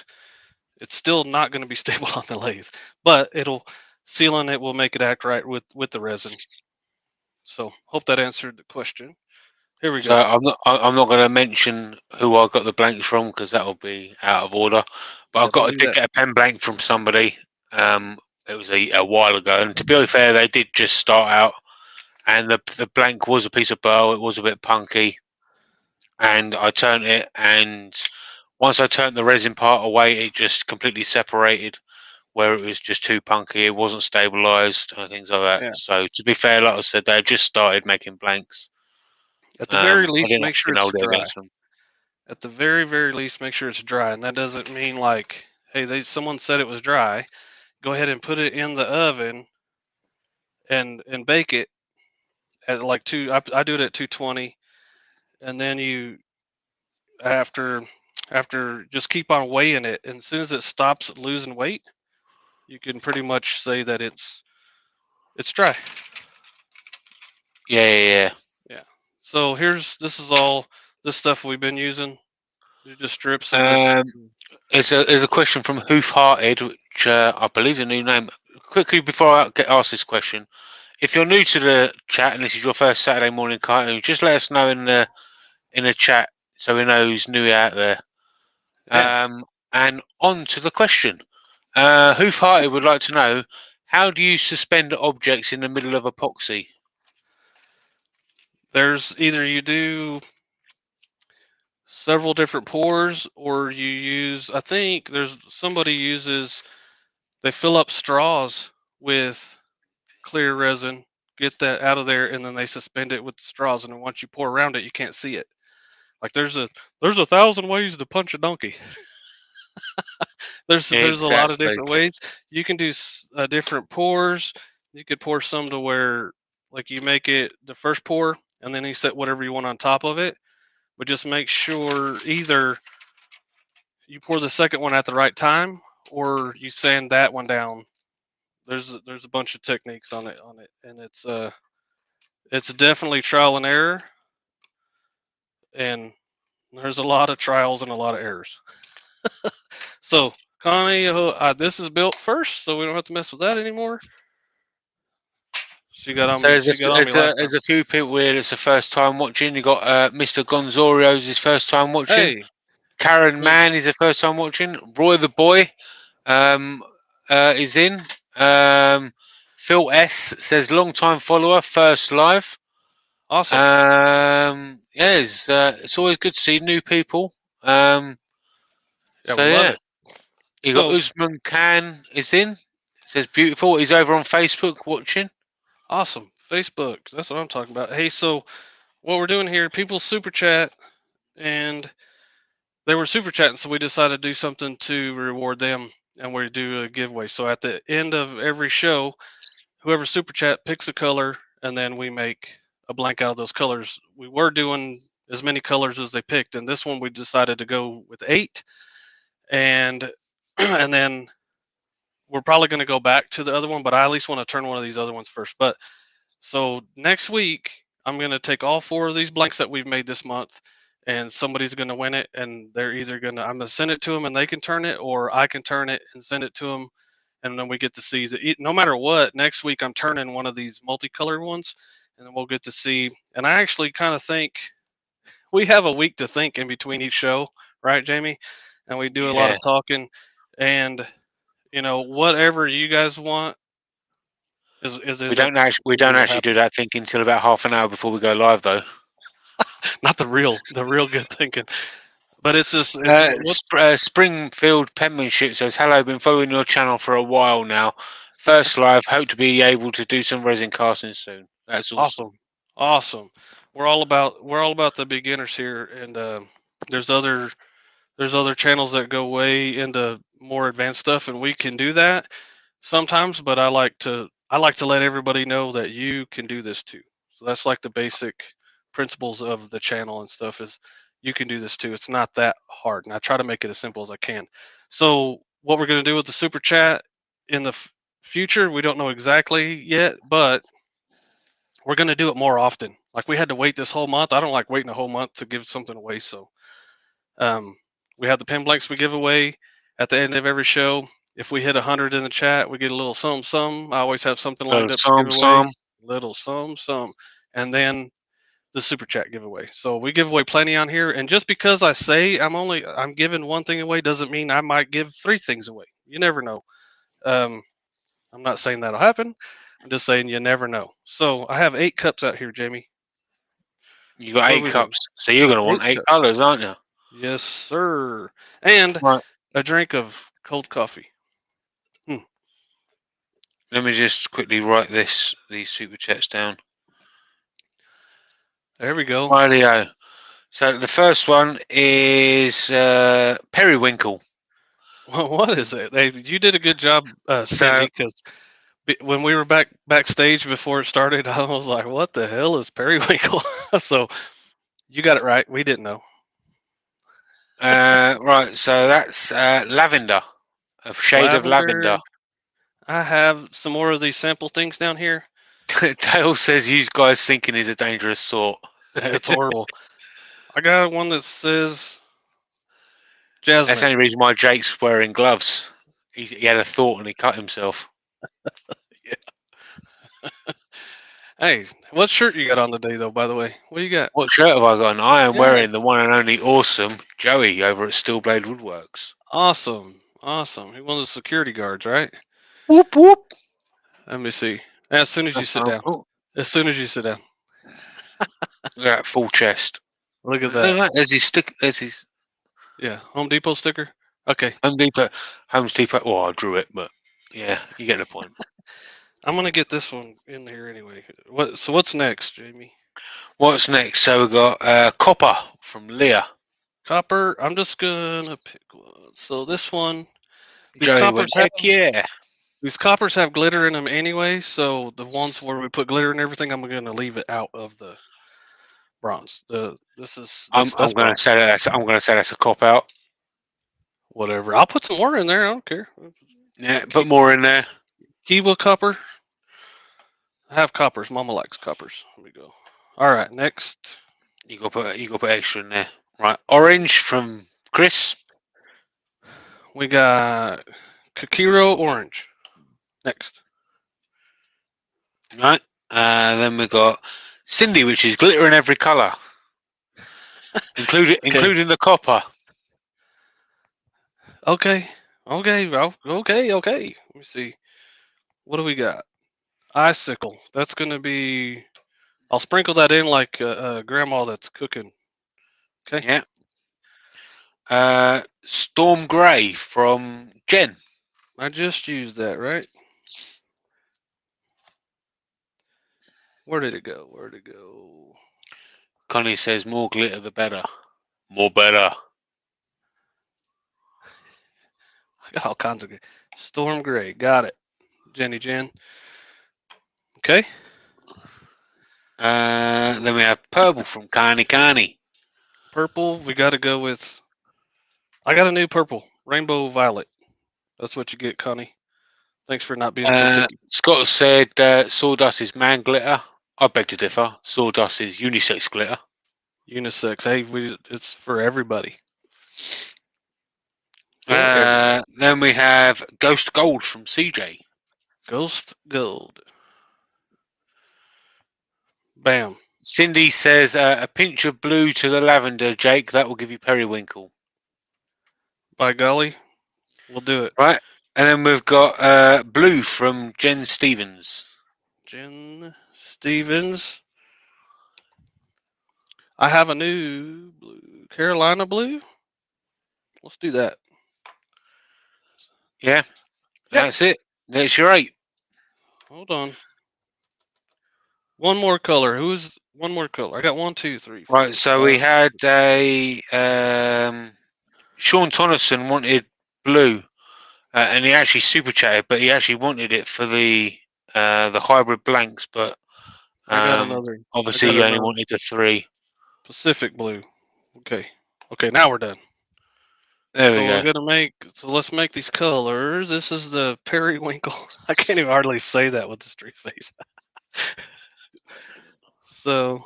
It's still not going to be stable on the lathe, but sealing it will make it act right with the resin. So hope that answered the question. Here we go. I'm not going to mention who I got the blanks from, because that will be out of order. But I did get a pen blank from somebody. It was a while ago, and to be fair, they did just start out, and the blank was a piece of burl. It was a bit punky, and I turned it, and once I turned the resin part away, it just completely separated, where it was just too punky. It wasn't stabilized and things like that. Yeah. So to be fair, like I said, they just started making blanks. At the very least, make sure it's dry. At the very, very least, make sure it's dry. And that doesn't mean like, hey, someone said it was dry. Go ahead and put it in the oven and bake it at like I do it at 220. And then you, after just keep on weighing it. And as soon as it stops losing weight, you can pretty much say that it's dry. Yeah. So this is all this stuff we've been using. You just strips. There's a question from Hoof Hearted, which I believe is a new name. Quickly before I get asked this question, if you're new to the chat and this is your first Saturday morning cartoon, just let us know in the chat so we know who's new out there. Yeah. And on to the question. Hoof-Hearted would like to know, how do you suspend objects in the middle of epoxy? There's either you do several different pours or you use, I think there's somebody uses, they fill up straws with clear resin, get that out of there, and then they suspend it with the straws. And then once you pour around it, you can't see it. Like there's a 1,000 ways to punch a donkey. There's a lot of different ways. You can do different pours. You could pour some to where, like, you make it the first pour, and then you set whatever you want on top of it. But just make sure either you pour the second one at the right time, or you sand that one down. There's a bunch of techniques on it, and it's definitely trial and error, and there's a lot of trials and a lot of errors. So, Connie, this is built first, so we don't have to mess with that anymore. She got on. So there's a few people here that's the first time watching. You got Mr. Gonzorio's his first time watching. Hey, Karen Mann is the first time watching. Roy the Boy is in. Phil S says long time follower, first live. Awesome. It's always good to see new people. Yeah, we love it. You got Usman Khan is in. Says beautiful. He's over on Facebook watching. Awesome. Facebook. That's what I'm talking about. Hey, so what we're doing here, people super chat, and they were super chatting, so we decided to do something to reward them, and we do a giveaway. So at the end of every show, whoever super chat picks a color, and then we make a blank out of those colors. We were doing as many colors as they picked, and this one we decided to go with 8, and and then we're probably going to go back to the other one, but I at least want to turn one of these other ones first. But so next week, I'm going to take all 4 of these blanks that we've made this month, and somebody's going to win it. And they're either I'm going to send it to them and they can turn it, or I can turn it and send it to them. And then we get to see that no matter what, next week I'm turning one of these multicolored ones, and then we'll get to see. And I actually kind of think we have a week to think in between each show, right, Jamie? And we do a lot of talking, and whatever you guys want is we don't actually do that thinking until about half an hour before we go live, though. Not the real good thinking, but it's just Springfield Penmanship says, hello, been following your channel for a while now. First live, hope to be able to do some resin casting soon. That's awesome. We're all about the beginners here, and there's other channels that go way into more advanced stuff, and we can do that sometimes, but I like to let everybody know that you can do this too. So that's like the basic principles of the channel and stuff, is you can do this too. It's not that hard, and I try to make it as simple as I can. So what we're going to do with the super chat in the future, we don't know exactly yet, but we're going to do it more often. Like, we had to wait this whole month. I don't like waiting a whole month to give something away. So we have the pen blanks we give away at the end of every show. If we hit 100 in the chat, we get a little some. I always have something lined up to give away. Little some. And then the super chat giveaway. So we give away plenty on here. And just because I say I'm giving one thing away doesn't mean I might give 3 things away. You never know. I'm not saying that'll happen. I'm just saying you never know. So I have 8 cups out here, Jamie. You got 8 cups. So you're going to want 8 colors, aren't you? Yes, sir. And a drink of cold coffee. Let me just quickly write these super chats down. There we go. Rightio. So the first one is Periwinkle. Well, what is it? You did a good job, Cindy, because when we were backstage before it started, I was like, what the hell is periwinkle? So you got it right. We didn't know. Right, so that's lavender, a shade of lavender. I have some more of these sample things down here. Dale says you guys thinking is a dangerous thought. It's horrible. I got one that says jasmine. That's the only reason why Jake's wearing gloves. He had a thought and he cut himself. Yeah. Hey, what shirt you got on today, though? By the way, what do you got? What shirt have I got on? I am Yeah. wearing the one and only awesome Joey over at Steel Blade Woodworks. Awesome, awesome. You're one of the security guards, right? Whoop whoop. Let me see. As soon as you That's sit down. cool. As soon as you sit down. Look at that full chest. Look at Look at that. There's his stick. There's his Yeah, Home Depot sticker. Okay, Home Depot. Home Depot. Well, I drew it, but yeah, you get the point. I'm gonna get this one in here anyway. So what's next, Jamie? What's next? So we got Copper from Leah. Copper. I'm just gonna pick one. So this one. These Joey coppers went, have heck yeah. these coppers have glitter in them anyway. So the ones where we put glitter and everything, I'm gonna leave it out of the bronze. I'm That's gonna bronze. say that's a cop out. Whatever. I'll put some more in there. I don't care. Yeah, put more in there. Kiwa copper. I have coppers. Mama likes coppers. Here we go. All right, next. You got to put extra in there. Right, orange from Chris. We got Kakiro orange. Next. Right, then we got Cindy, which is glitter in every colour, including the copper. Okay. Okay. Let me see. What do we got? Icicle. That's gonna be. I'll sprinkle that in like grandma that's cooking. Okay. Yeah. Storm Grey from Jen. I just used that, right? Where did it go? Connie says more glitter the better. More better. I got all kinds of good. Storm Gray. Got it. Jenny Jen. Okay. Then we have purple from Connie. Purple. We got to go with. I got a new purple. Rainbow Violet. That's what you get, Connie. Thanks for not being so picky. Scott said sawdust is man glitter. I beg to differ. Sawdust is unisex glitter. Unisex. Hey, it's for everybody. Then we have Ghost Gold from CJ. Ghost Gold. Bam. Cindy says a pinch of blue to the lavender, Jake. That will give you periwinkle. By golly, we'll do it. Right. And then we've got blue from Jen Stevens. Jen Stevens. I have a new blue. Carolina blue. Let's do that. Yeah. That's it. That's your 8. Hold on. One more color. Who's one more color? I got 1, 2, 3. 4, Right. So 5. we had a Sean Tonneson wanted blue, and he actually super chatted, but he actually wanted it for the hybrid blanks, but I got another. obviously he only wanted the 3. Pacific blue. Okay. Now we're done. There we go. We're gonna let's make these colors. This is the periwinkle. I can't even hardly say that with the straight face. So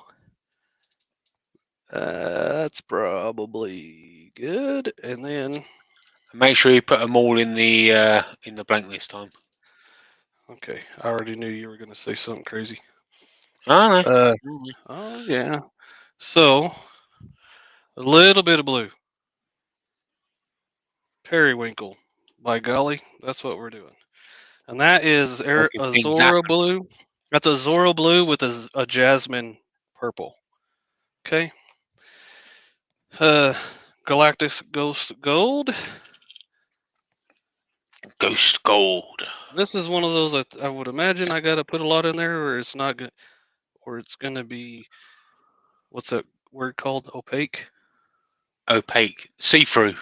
that's probably good. And then make sure you put them all in the blank this time. Okay, I already knew you were gonna say something crazy. Oh no. Oh yeah. So a little bit of blue. Periwinkle. By golly, that's what we're doing. And that is Azora blue. That's a Zora blue with a jasmine purple. Okay. Galactus Ghost Gold. Ghost Gold. This is one of those that I would imagine I got to put a lot in there, or it's not good, or it's gonna be what's that word called? Opaque. Opaque. See-through.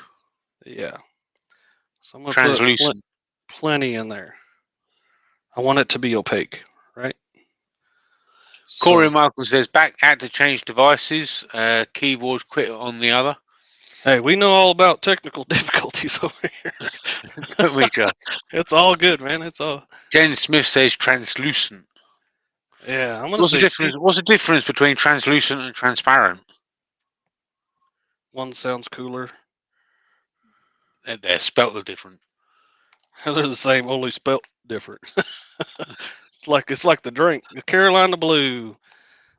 Yeah. So I'm gonna translucent. Put plenty in there. I want it to be opaque, right? Corey Michael says back at to change devices. Keyboard quit on the other. Hey, we know all about technical difficulties over here. Don't we just? It's all good, man. It's all. Jen Smith says translucent. Yeah, I'm gonna What's the difference? What's the difference between translucent and transparent? One sounds cooler. They're spelt different. They're the same, only spelt different. It's like the drink, the Carolina Blue.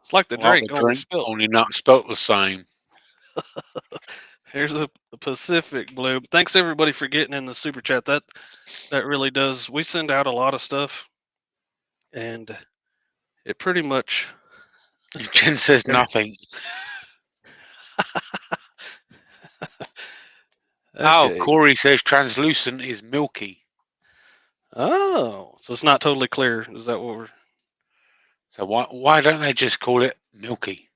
It's like the Like drink, the only drink, spelled. only not spelt the same. Here's a Pacific Blue. Thanks everybody for getting in the super chat. That really does. We send out a lot of stuff, and it pretty much. Jen says nothing. Oh, Okay. Corey says translucent is milky. Oh, so it's not totally clear. Is that what we're? So why don't they just call it milky?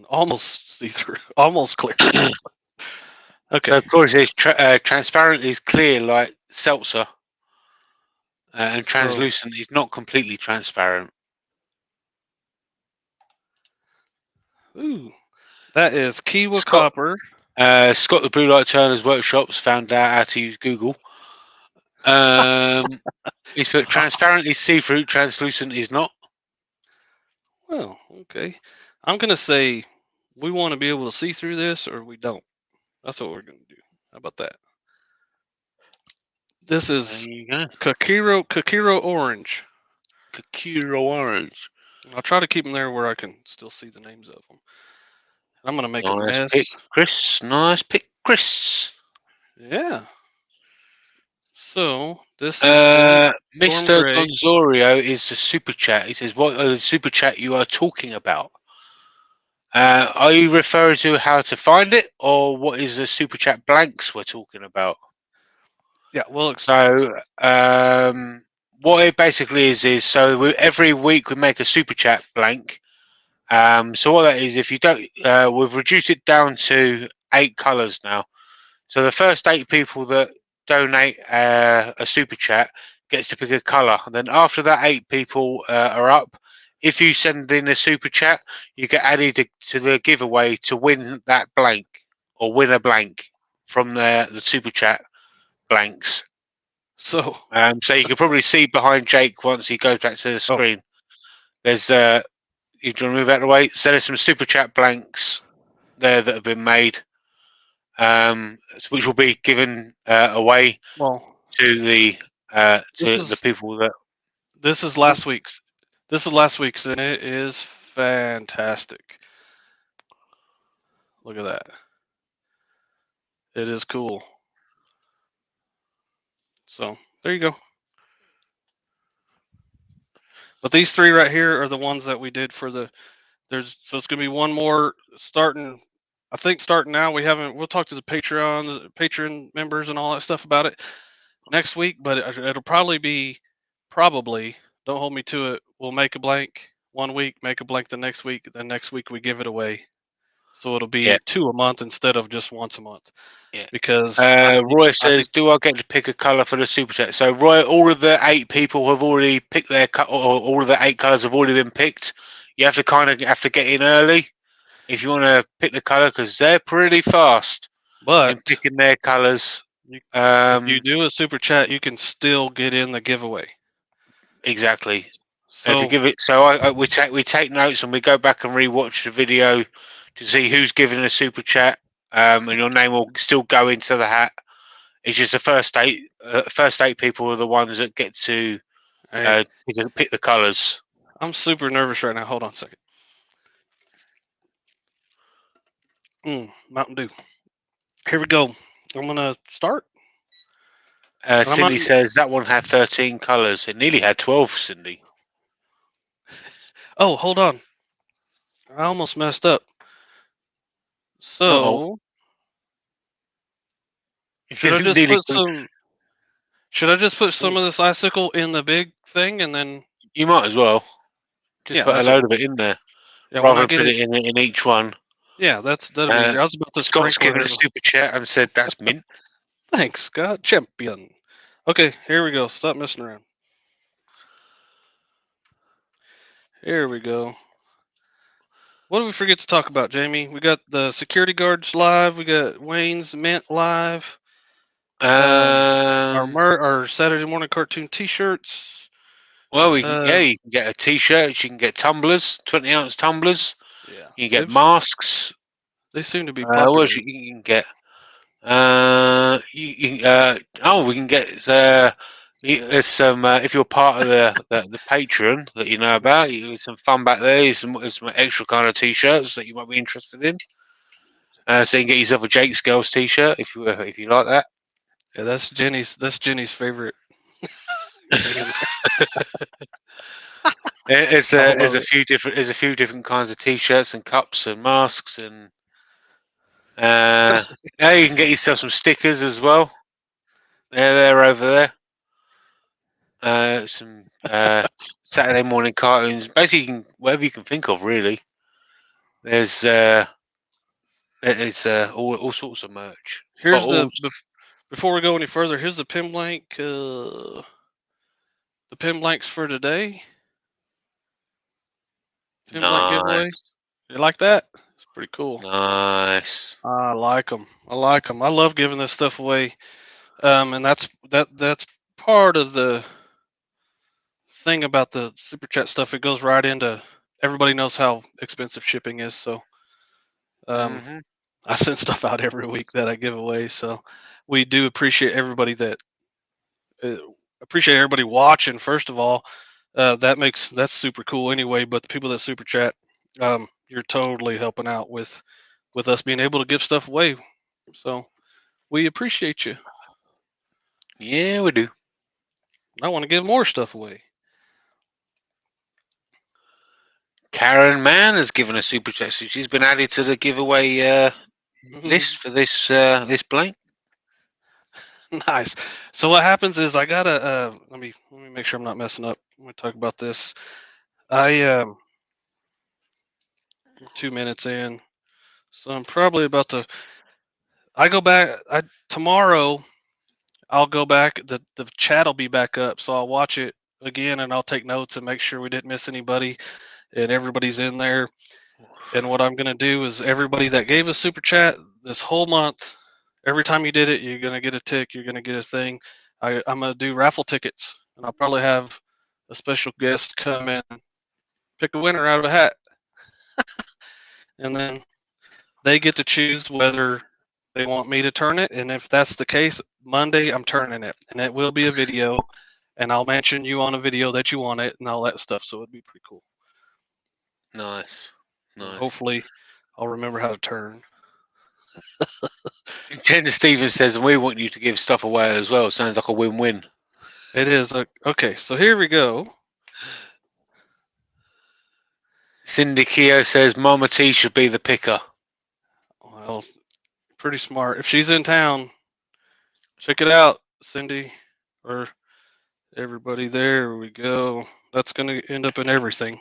Almost see through, almost clear. Okay. So Corey says transparent is clear like seltzer, and translucent is not completely transparent. Ooh, that is Kiwa Copper. Scott the Blue Light Turner's Workshops found out how to use Google. He's put transparent is see-through, translucent is not. Well, okay. I'm gonna say we want to be able to see through this, or we don't. That's what we're gonna do. How about that? This is Kakiro Orange. Kakiro Orange. I'll try to keep them there where I can still see the names of them. I'm gonna make a mess. Pick, Chris. Nice pick, Chris. Yeah. So this is Mr. Gonzorio is the super chat. He says, "What super chat you are talking about? Are you referring to how to find it, or what is the super chat blanks we're talking about?" Yeah. Well, so what it basically is so every week we make a super chat blank. So what that is, if you don't, we've reduced it down to 8 colors now. So the first 8 people that donate a super chat gets to pick a color, and then after that 8 people are up, if you send in a super chat, you get added to the giveaway to win that blank or win a blank from the super chat blanks. So you can probably see behind Jake once he goes back to the screen. There's you want to move out of the way? So there's some super chat blanks there that have been made, which will be given away to the people that. This is last week's. This is last week's, and it is fantastic. Look at that. It is cool. So there you go. But these 3 right here are the ones that we did for the. So it's gonna be one more starting. I think starting now. We'll talk to the Patreon members and all that stuff about it next week. But it'll probably be don't hold me to it. We'll make a blank one week, make a blank the next week. Then next week we give it away. So it'll be 2 a month instead of just once a month. Yeah. Because Roy says, "Do I get to pick a color for the super chat?" So Roy, all of the 8 people have already picked their or all of the 8 colors have already been picked. You have to get in early if you want to pick the color because they're pretty fast. But in picking their colors, if you do a super chat, you can still get in the giveaway. Exactly. So if you give it, we take notes and we go back and rewatch the video to see who's given a super chat, and your name will still go into the hat. It's just the first 8 people are the ones that get to pick the colors. I'm super nervous right now. Hold on a second. Mountain Dew. Here we go. I'm gonna start. Cindy says that one had 13 colors. It nearly had 12, Cindy. Oh, hold on. I almost messed up. So, should I just put some of this icicle in the big thing and then? You might as well. Just put a load of it in there. Yeah, rather than put it in each one. Yeah, that'll be easier. I was about to Scott's given a super chat and said that's mint. Thanks, Scott. Champion. Okay, here we go. Stop messing around. Here we go. What did we forget to talk about, Jamie? We got the security guards live. We got Wayne's Mint live. Our Saturday morning cartoon T-shirts. Well, you can get a T-shirt. You can get tumblers, 20-ounce tumblers. Yeah. You can get masks. They seem to be popular. What else you can get? We can get There's some. If you're part of the Patreon that you know about, there's some fun back there. There's some extra kind of t-shirts that you might be interested in. So you can get yourself a Jake's Girls t-shirt if you like that. Yeah, that's Jenny's favorite. There's a few different kinds of t-shirts and cups and masks and yeah, you can get yourself some stickers as well. They're over there. Some Saturday morning cartoons. Basically, whatever you can think of, really. There's all sorts of merch. Here's before we go any further. Here's the pin blank. The pin blanks for today. Pin blank giveaway. You like that? It's pretty cool. Nice. I like them. I love giving this stuff away. And that's part of the thing about the super chat stuff. It goes right into everybody knows how expensive shipping is. So I send stuff out every week that I give away. So we do appreciate everybody watching. First of all, that's super cool anyway. But the people that super chat, you're totally helping out with us being able to give stuff away. So we appreciate you. Yeah, we do. I want to give more stuff away. Karen Mann has given a super chat, so she's been added to the giveaway list for this blank. Nice. So what happens is I gotta let me make sure I'm not messing up when we talk about this. I 2 minutes in, so I'm probably about to. I go back. Tomorrow. I'll go back. The chat will be back up, so I'll watch it again and I'll take notes and make sure we didn't miss anybody and everybody's in there. And what I'm gonna do is everybody that gave us super chat this whole month, every time you did it, you're gonna get a tick. You're gonna get a thing. I'm gonna do raffle tickets, and I'll probably have a special guest come in, pick a winner out of a hat, and then they get to choose whether they want me to turn it. And if that's the case, Monday I'm turning it, and it will be a video, and I'll mention you on a video that you want it and all that stuff. So it'd be pretty cool. Nice. Hopefully, I'll remember how to turn. Jen Stevens says, and we want you to give stuff away as well. Sounds like a win-win. It is. Okay, so here we go. Cindy Keogh says, Mama T should be the picker. Well, pretty smart. If she's in town, check it out, Cindy, or everybody. There we go. That's going to end up in everything.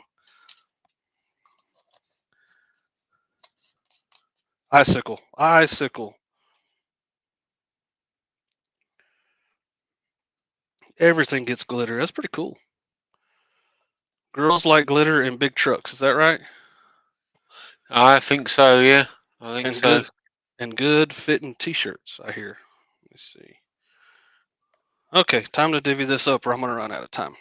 Icicle. Everything gets glitter. That's pretty cool. Girls like glitter in big trucks. Is that right? I think so, yeah. I think so. And good fitting t-shirts, I hear. Let's see. Okay, time to divvy this up or I'm going to run out of time.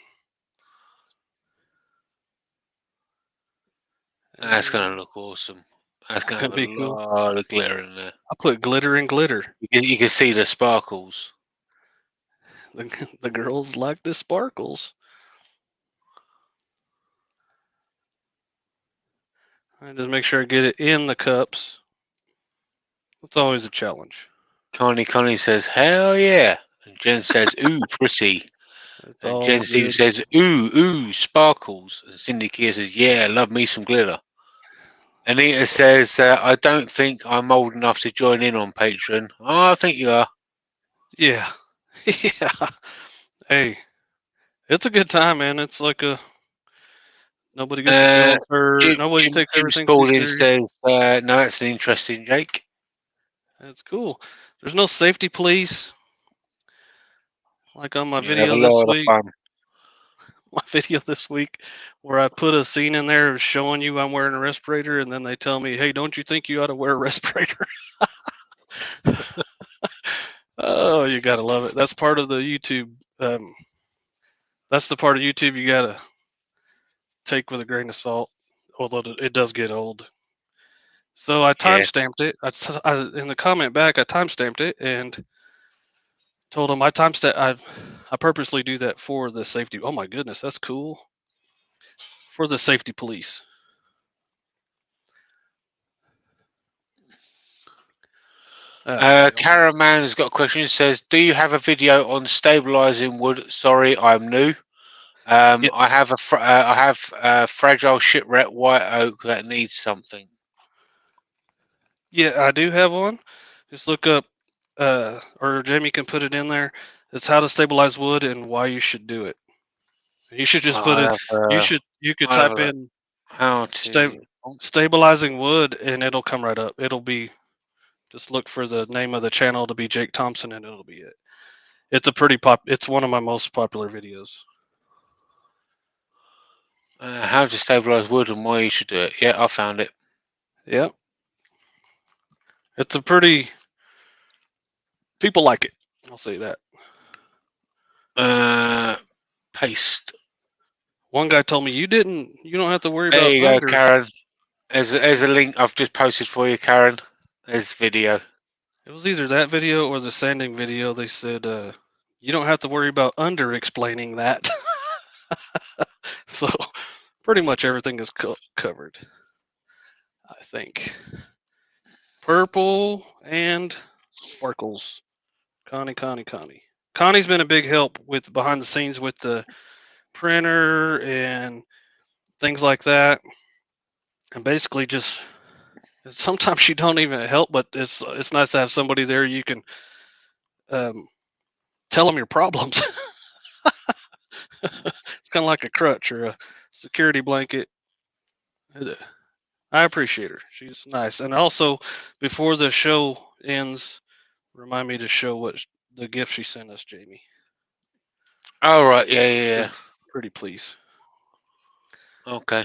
That's going to look awesome. That's going to be a lot of glitter in there. I put glitter in glitter. You can see the sparkles. The girls like the sparkles. I just make sure I get it in the cups. It's always a challenge. Connie says, hell yeah. And Jen says, ooh, pretty. And Jen Stevens says, ooh, sparkles. And Cindy Keogh says, yeah, love me some glitter. Anita says, I don't think I'm old enough to join in on Patreon. Oh, I think you are. Yeah. Yeah. Hey, it's a good time, man. It's like nobody gets hurt. Nobody takes everything too serious. Says, no, that's an interesting, Jake. That's cool. There's no safety police. Like on my video this week. My video this week where I put a scene in there showing you I'm wearing a respirator, and then they tell me, hey, don't you think you ought to wear a respirator? Oh, you got to love it. That's part of the YouTube. That's the part of YouTube you got to take with a grain of salt, although it does get old. So I timestamped it. I in the comment back, I timestamped it and told them I I purposely do that for the safety. Oh my goodness, that's cool. For the safety police. Caraman's got a question. It says, "Do you have a video on stabilizing wood?" Sorry, I'm new. Yep. I have a fragile shipwreck white oak that needs something. Yeah, I do have one. Just look up, or Jamie can put it in there. It's how to stabilize wood and why you should do it. You should just put it. You could type in how to stabilizing wood and it'll come right up. It'll be just look for the name of the channel to be Jake Thompson and it'll be it. It's a pretty It's one of my most popular videos. How to stabilize wood and why you should do it. Yeah, I found it. Yep. It's a pretty. People like it. I'll say that. Paste. One guy told me you don't have to worry There about you go, Karen. There's a link I've just posted for you, Karen. There's video. It was either that video or the sanding video. They said you don't have to worry about under explaining that. So pretty much everything is covered, I think. Purple and sparkles. Connie. Connie's been a big help with behind the scenes with the printer and things like that. And basically just sometimes she don't even help, but it's nice to have somebody there you can tell them your problems. It's kind of like a crutch or a security blanket. I appreciate her. She's nice. And also, before the show ends, remind me to show what the gift she sent us, Jamie. Oh, right. Yeah. Pretty please. Okay.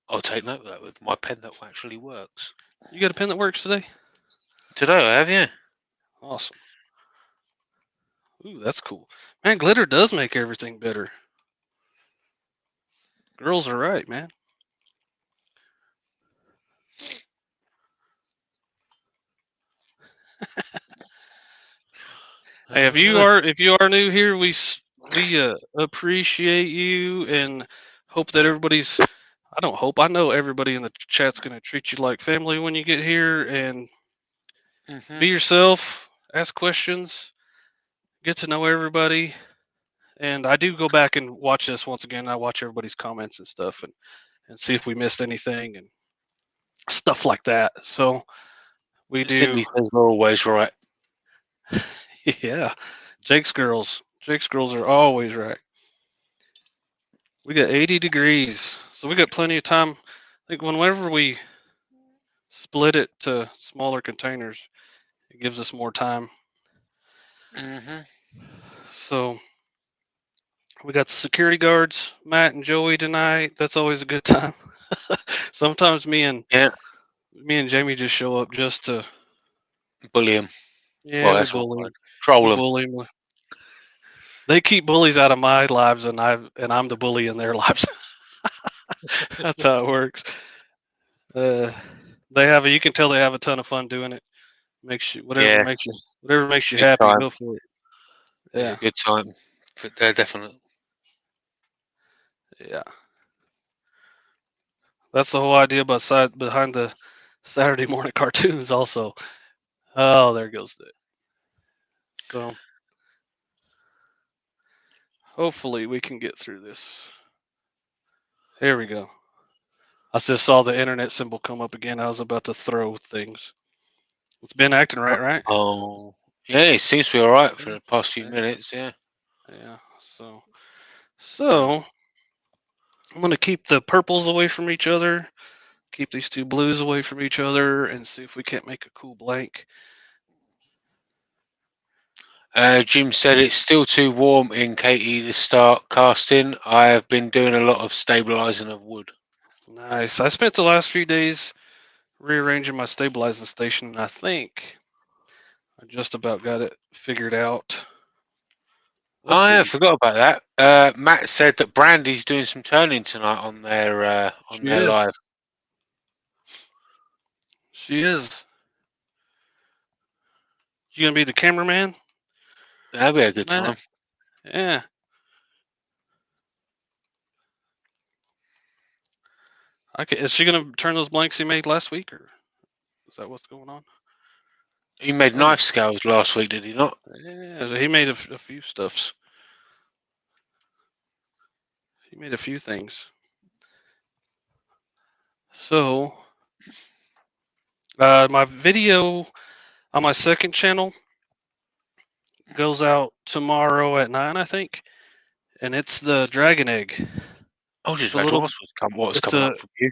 I'll take note of that with my pen that actually works. You got a pen that works today? Today I have, yeah. Awesome. Ooh, that's cool. Man, glitter does make everything better. Girls are right, man. Hey, if you are new here, we appreciate you and hope that everybody's. I don't hope. I know everybody in the chat's going to treat you like family when you get here and be yourself, ask questions, get to know everybody. And I do go back and watch this once again. I watch everybody's comments and stuff and see if we missed anything and stuff like that. So we do. Cindy says we're always right. Yeah. Jake's girls are always right. We got 80 degrees. So we got plenty of time. I think whenever we split it to smaller containers, it gives us more time. So we got the security guards, Matt and Joey tonight. That's always a good time. Sometimes me and Jamie just show up just to bully them. Yeah, well, we bully them. Troll them. Bully them. They keep bullies out of my lives, and I'm the bully in their lives. That's how it works. You can tell they have a ton of fun doing it. Whatever makes you happy, go for it. Yeah, it's a good time. They're definitely. Yeah, that's the whole idea behind the Saturday morning cartoons. Also, oh, there goes it. So hopefully we can get through this. Here we go. I just saw the internet symbol come up again. I was about to throw things. It's been acting right? Oh, yeah, it seems to be all right for the past few minutes, yeah. Yeah, so I'm going to keep the purples away from each other, keep these two blues away from each other, and see if we can't make a cool blank. Jim said it's still too warm in Katie to start casting. I have been doing a lot of stabilizing of wood. Nice. I spent the last few days rearranging my stabilizing station, and I think I just about got it figured out. I forgot about that. Matt said that Brandy's doing some turning tonight on their live. She is. You gonna be the cameraman? That'd be a good time. Yeah. Is she gonna turn those blanks he made last week, or is that what's going on? He made knife scales last week, did he not? Yeah, he made a few stuffs. He made a few things. So, my video on my second channel goes out tomorrow at 9, I think, and it's the dragon egg. Oh, just about to ask what's coming up for you.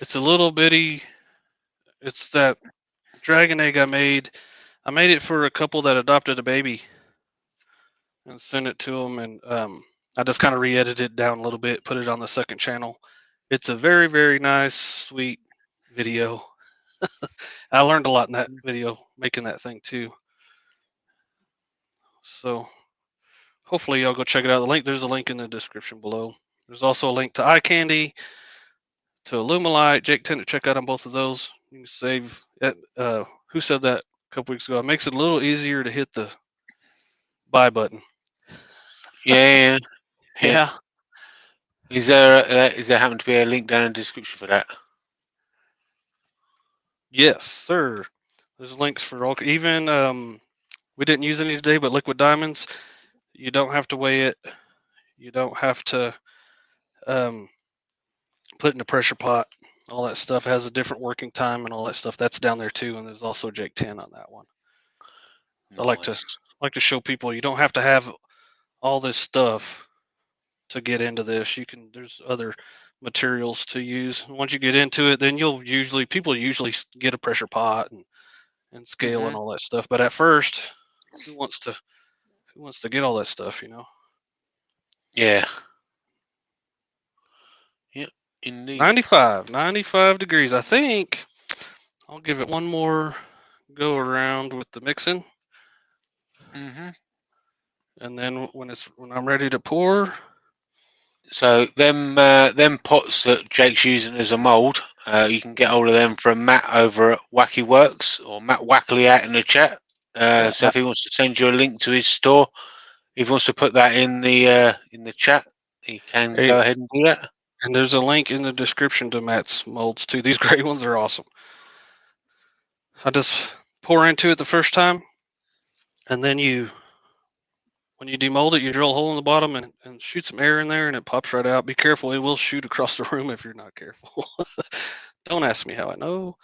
It's a little bitty. It's that dragon egg I made. I made it for a couple that adopted a baby and sent it to them, and I just kind of re-edited it down a little bit, put it on the second channel. It's a very, very nice, sweet video. I learned a lot in that video, making that thing too. So hopefully y'all go check it out. There's a link in the description below. There's also a link to eye candy, to Illumilite. Jake tended to check out on both of those. You can save it. Who said that a couple weeks ago? It makes it a little easier to hit the buy button. Yeah. Yeah. Is there happen to be a link down in the description for that? Yes, sir. There's links for all. Even we didn't use any today, but liquid diamonds. You don't have to weigh it. You don't have to put it in a pressure pot. All that stuff has a different working time and all that stuff. That's down there too, and there's also Jake 10 on that one. Nice. I like to show people you don't have to have all this stuff to get into this. There's other materials to use. Once you get into it, then people usually get a pressure pot and scale and all that stuff. But at first, who wants to get all that stuff, Yeah. Yep, indeed. 95 degrees. I think I'll give it one more go around with the mixing. And then when I'm ready to pour. So them pots that Jake's using as a mold, you can get hold of them from Matt over at Wacky Works, or Matt Wackley out in the chat. So if he wants to send you a link to his store, if he wants to put that in the chat, he can go ahead and do that. And there's a link in the description to Matt's molds too. These gray ones are awesome. I just pour into it the first time, and then when you demold it, you drill a hole in the bottom and shoot some air in there, and it pops right out. Be careful; it will shoot across the room if you're not careful. Don't ask me how I know.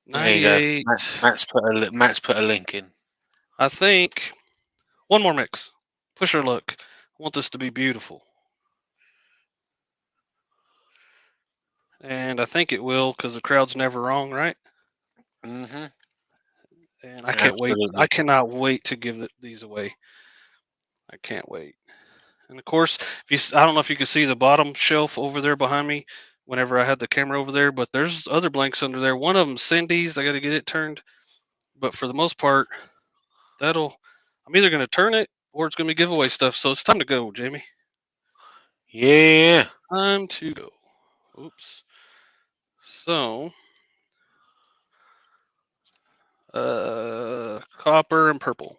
98. Matt's put a link in. I think one more mix. Pusher look. I want this to be beautiful. And I think it will, because the crowd's never wrong, right? And I can't wait. I cannot wait to give these away. I can't wait. And of course, I don't know if you can see the bottom shelf over there behind me whenever I had the camera over there, but there's other blanks under there. One of them, Cindy's. I got to get it turned. But for the most part, I'm either going to turn it or it's going to be giveaway stuff. So it's time to go, Jamie. Yeah. Time to go. Oops. So, copper and purple.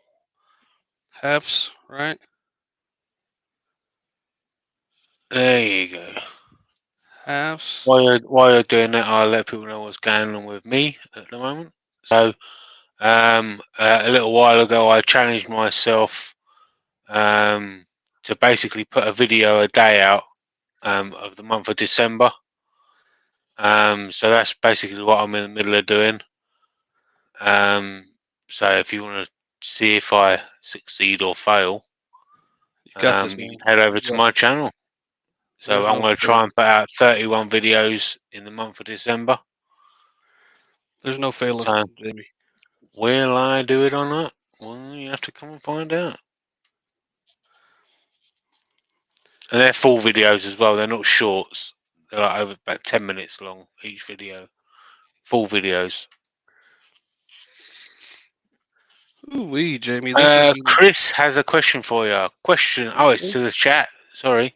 Halves, right? There you go. Halves. While you're doing that, I'll let people know what's going on with me at the moment. So, a little while ago, I challenged myself to basically put a video a day out of the month of December. So that's basically what I'm in the middle of doing. So if you want to see if I succeed or fail, you can head over to my channel. So I'm going to try and put out 31 videos in the month of December. There's no failing, Jamie. Will I do it or not? Well, you have to come and find out. And they're full videos as well. They're not shorts. They're like over about 10 minutes long each video. Full videos. Ooh-wee, Jamie. Chris has a question for you. It's to the chat. Sorry.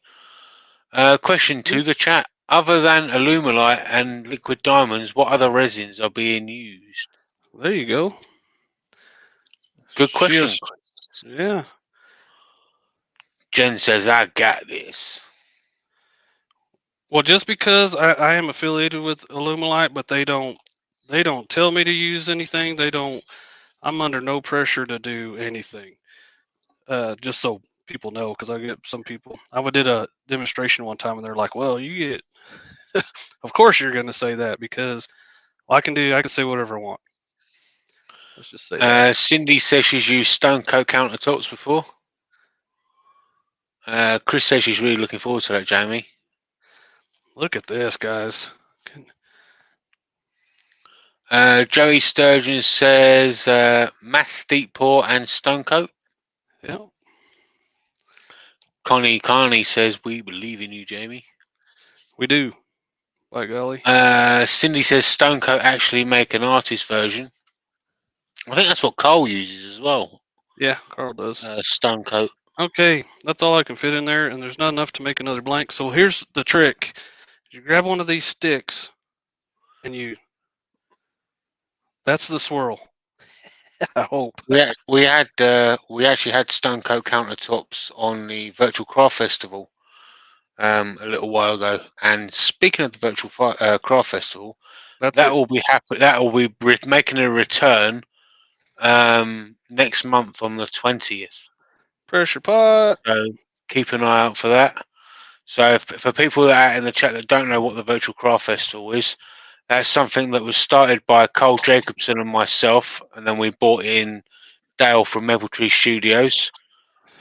Question to the chat. Other than Illumilite and liquid diamonds, what other resins are being used? There you go. Good question. Yeah. Jen says, I got this. Well, just because I am affiliated with Illuminite, but they don't tell me to use anything. I'm under no pressure to do anything. Just so people know, because I get some people. Did a demonstration one time, and they're like, "Well, you get." Of course, you're going to say that because I can say whatever I want. Let's just say that. Cindy says she's used stone coat countertops before. Chris says she's really looking forward to that, Jamie. Look at this, guys. Joey Sturgeon says mass steep pour and stone coat. Yeah. Connie says we believe in you, Jamie. We do. By golly. Cindy says stone coat actually make an artist version. I think that's what Cole uses as well. Yeah, Carl does. Stone coat. Okay, that's all I can fit in there, and there's not enough to make another blank. So here's the trick: you grab one of these sticks, and that's the swirl. I hope. We actually had stone coat countertops on the Virtual Craft Festival a little while ago. And speaking of the Virtual Craft Festival, that will be making a return next month on the 20th. Pressure pot. So keep an eye out for that. So for people that are out in the chat that don't know what the Virtual Craft Festival is, that's something that was started by Cole Jacobson and myself, and then we brought in Dale from Maple Tree Studios.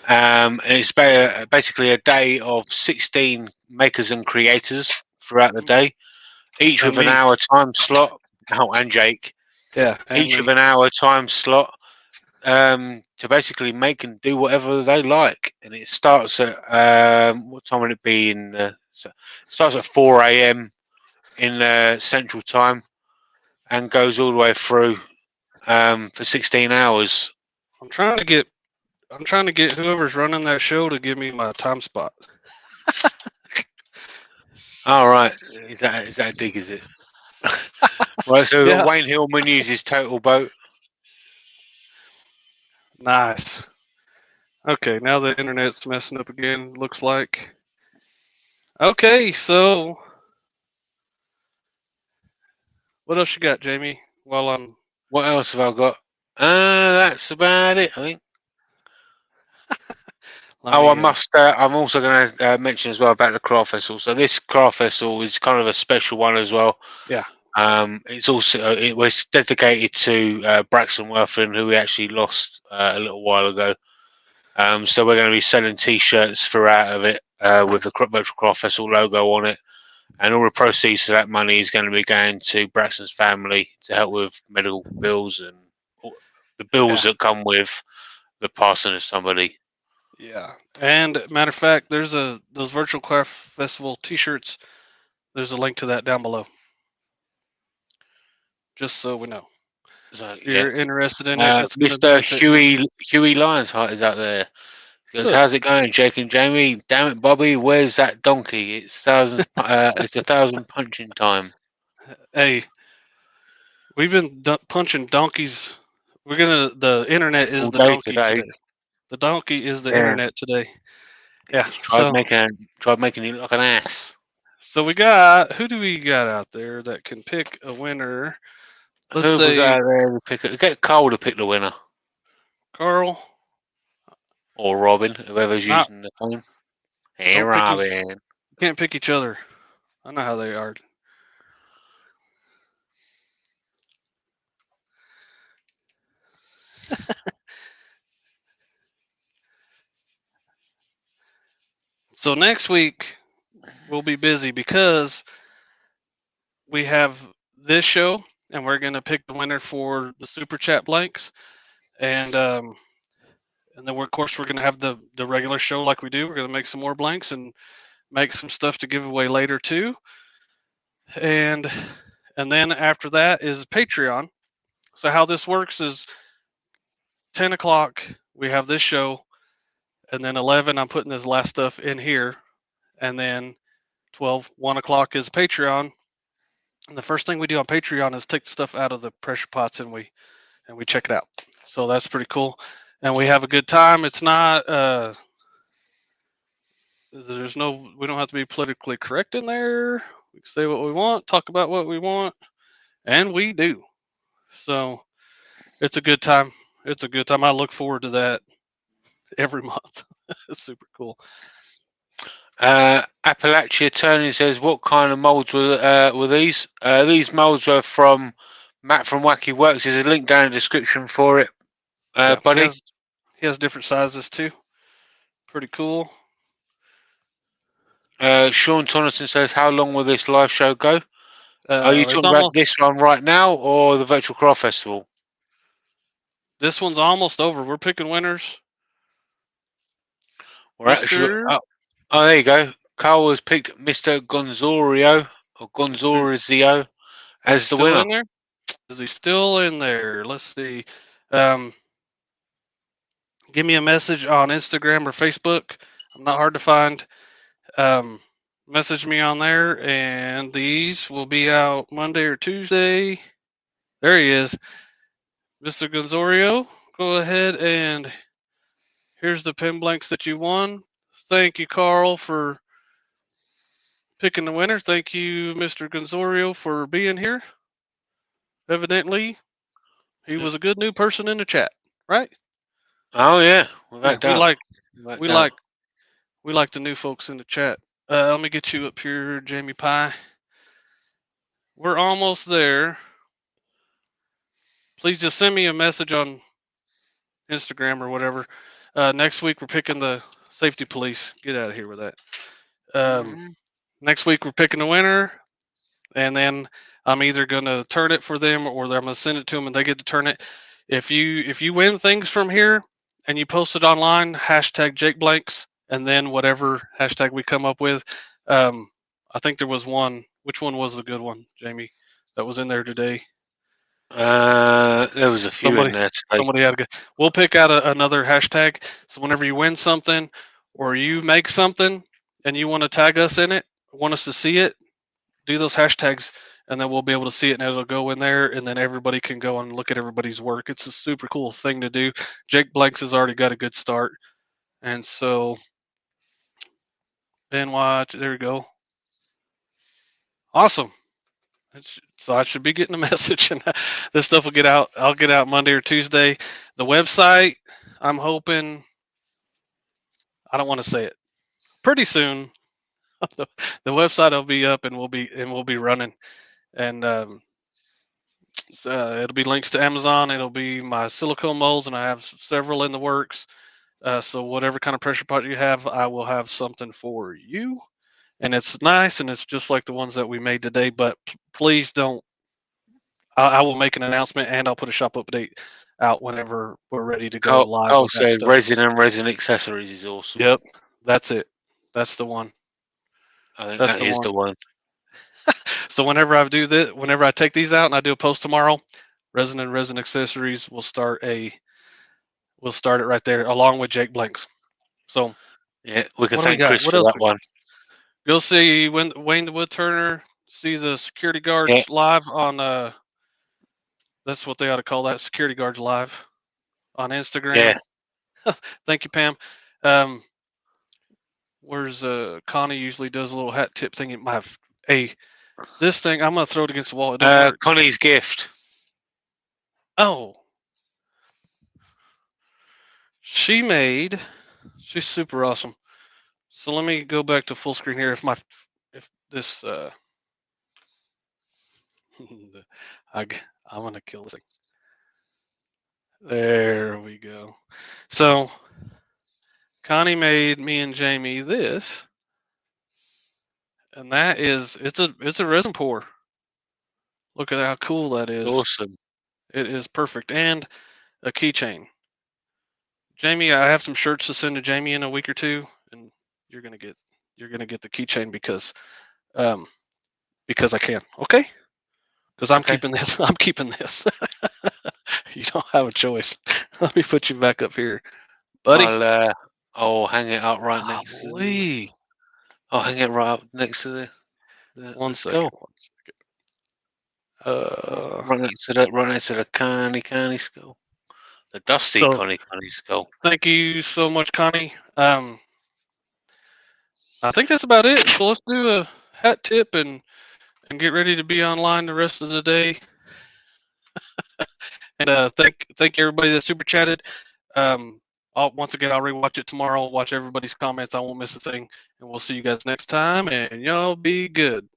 And it's basically a day of 16 makers and creators throughout the day, each with an hour time slot. Oh, and Jake. Yeah. Each with an hour time slot to basically make and do whatever they like. And it starts at what time would it be? It starts at 4 a.m. in Central Time and goes all the way through for 16 hours. I'm trying to get whoever's running that show to give me my time spot. All right, is that a dig? Is it? Right, so Yeah. Wayne Hillman uses Total Boat. Nice. Okay, now the internet's messing up again. Looks like. Okay, so what else you got, Jamie? What else have I got? That's about it, I think. I'm also going to mention as well about the craft festival. So this craft festival is kind of a special one as well. Yeah. It's also it was dedicated to Braxton Worthing, who we actually lost a little while ago. So we're going to be selling T-shirts throughout of it with the Virtual Craft Festival logo on it, and all the proceeds of that money is going to be going to Braxton's family to help with medical bills and the bills that come with the passing of somebody. Yeah, and matter of fact, there's those Virtual Craft Festival T-shirts. There's a link to that down below. Just so we know. So, if you're interested in it, Mr. Huey Lionsheart is out there. He goes, how's it going, Jake and Jamie? Damn it, Bobby, where's that donkey? It's 1,000 punching time. Hey, we've been punching donkeys. The internet is the donkey today. The donkey is the internet today. Yeah. Tried making you look like an ass. So who do we got out there that can pick a winner? Let's say get Carl to pick the winner. Carl or Robin, whoever's using the phone. Hey, Robin. You can't pick each other. I know how they are. So next week we'll be busy because we have this show and we're going to pick the winner for the super chat blanks, and then of course we're going to have the regular show like we do. We're going to make some more blanks and make some stuff to give away later too, and then after that is Patreon. So how this works is 10 o'clock we have this show, and then 11 I'm putting this last stuff in here, and then 1 o'clock is Patreon. And the first thing we do on Patreon is take the stuff out of the pressure pots and we check it out. So that's pretty cool. and we have a good time. It's not we don't have to be politically correct in there. We can say what we want, talk about what we want, and we do. So it's a good time. It's a good time. I look forward to that every month. It's super cool. Appalachia Tony says, "What kind of molds were these? These molds were from Matt from Wacky Works. There's a link down in the description for it, Yeah, buddy." He has different sizes too. Pretty cool. Sean Tonneson says, "How long will this live show go? Are you talking about this one right now or the Virtual Craft Festival?" This one's almost over. We're picking winners. We're actually, oh, there you go. Carl has picked Mr. Gonzorio or Gonzorizio as the winner. In there? Is he still in there? Let's see. Give me a message on Instagram or Facebook. I'm not hard to find. Message me on there, and these will be out Monday or Tuesday. There he is. Mr. Gonzorio, go ahead and here's the pen blanks that you won. Thank you, Carl, for picking the winner. Thank you, Mr. Gonzorio, for being here. Evidently, he was a good new person in the chat, right? Oh yeah, we like the new folks in the chat. Let me get you up here, Jamie Pie. We're almost there. Please just send me a message on Instagram or whatever. Next week we're picking the safety police. Get out of here with that. Next week we're picking the winner, and then I'm either gonna turn it for them or I'm gonna send it to them and they get to turn it. If you win things from here and you post it online, hashtag Jake Blanks, and then whatever hashtag we come up with. I think there was one. Which one was the good one, Jamie? That was in there today. There was a few in there today. Somebody had a good. We'll pick out another hashtag. So whenever you win something or you make something and you want to tag us in it, want us to see it, do those hashtags, and then we'll be able to see it, and it'll go in there, and then everybody can go and look at everybody's work. It's a super cool thing to do. Jake Blanks has already got a good start, and so then watch. There we go. Awesome. So I should be getting a message, and this stuff will get out. I'll get out Monday or Tuesday. The website, I'm hoping. I don't want to say it. Pretty soon, the website will be up and we'll be running, and it'll be links to Amazon. It'll be my silicone molds, and I have several in the works. So whatever kind of pressure pot you have, I will have something for you. And it's nice, and it's just like the ones that we made today. But please don't. I will make an announcement, and I'll put a shop update out whenever we're ready to go live. Carl said Resin and Resin accessories is awesome. Yep, that's it. That's the one. I think that is the one. So whenever I do this, whenever I take these out and I do a post tomorrow, Resin and Resin accessories will start it right there along with Jake Blanks. So yeah, we can thank Chris for that one. Go see Wayne the Woodturner. See the security guards live on that's what they ought to call that, security guards live on Instagram. Yeah. Thank you, Pam. Where's Connie usually does a little hat tip thing. It might have this thing. I'm gonna throw it against the wall. Connie's gift. Oh, she's super awesome. So let me go back to full screen here. If this I'm gonna kill this thing. There we go. So Connie made me and Jamie this, and that is it's a resin pour. Look at how cool that is. Awesome. It is perfect, and a keychain. Jamie, I have some shirts to send to Jamie in a week or two, and you're gonna get the keychain because I can. Okay. Because I'm keeping this. I'm keeping this. You don't have a choice. Let me put you back up here, buddy. I'll hang it up right next to the. I'll hang it right up next to the one second. Right next to the Connie skull. The dusty Connie skull. Thank you so much, Connie. I think that's about it. So let's do a hat tip and get ready to be online the rest of the day. And thank everybody that super chatted. Once again, I'll rewatch it tomorrow. Watch everybody's comments. I won't miss a thing. And we'll see you guys next time. And y'all be good.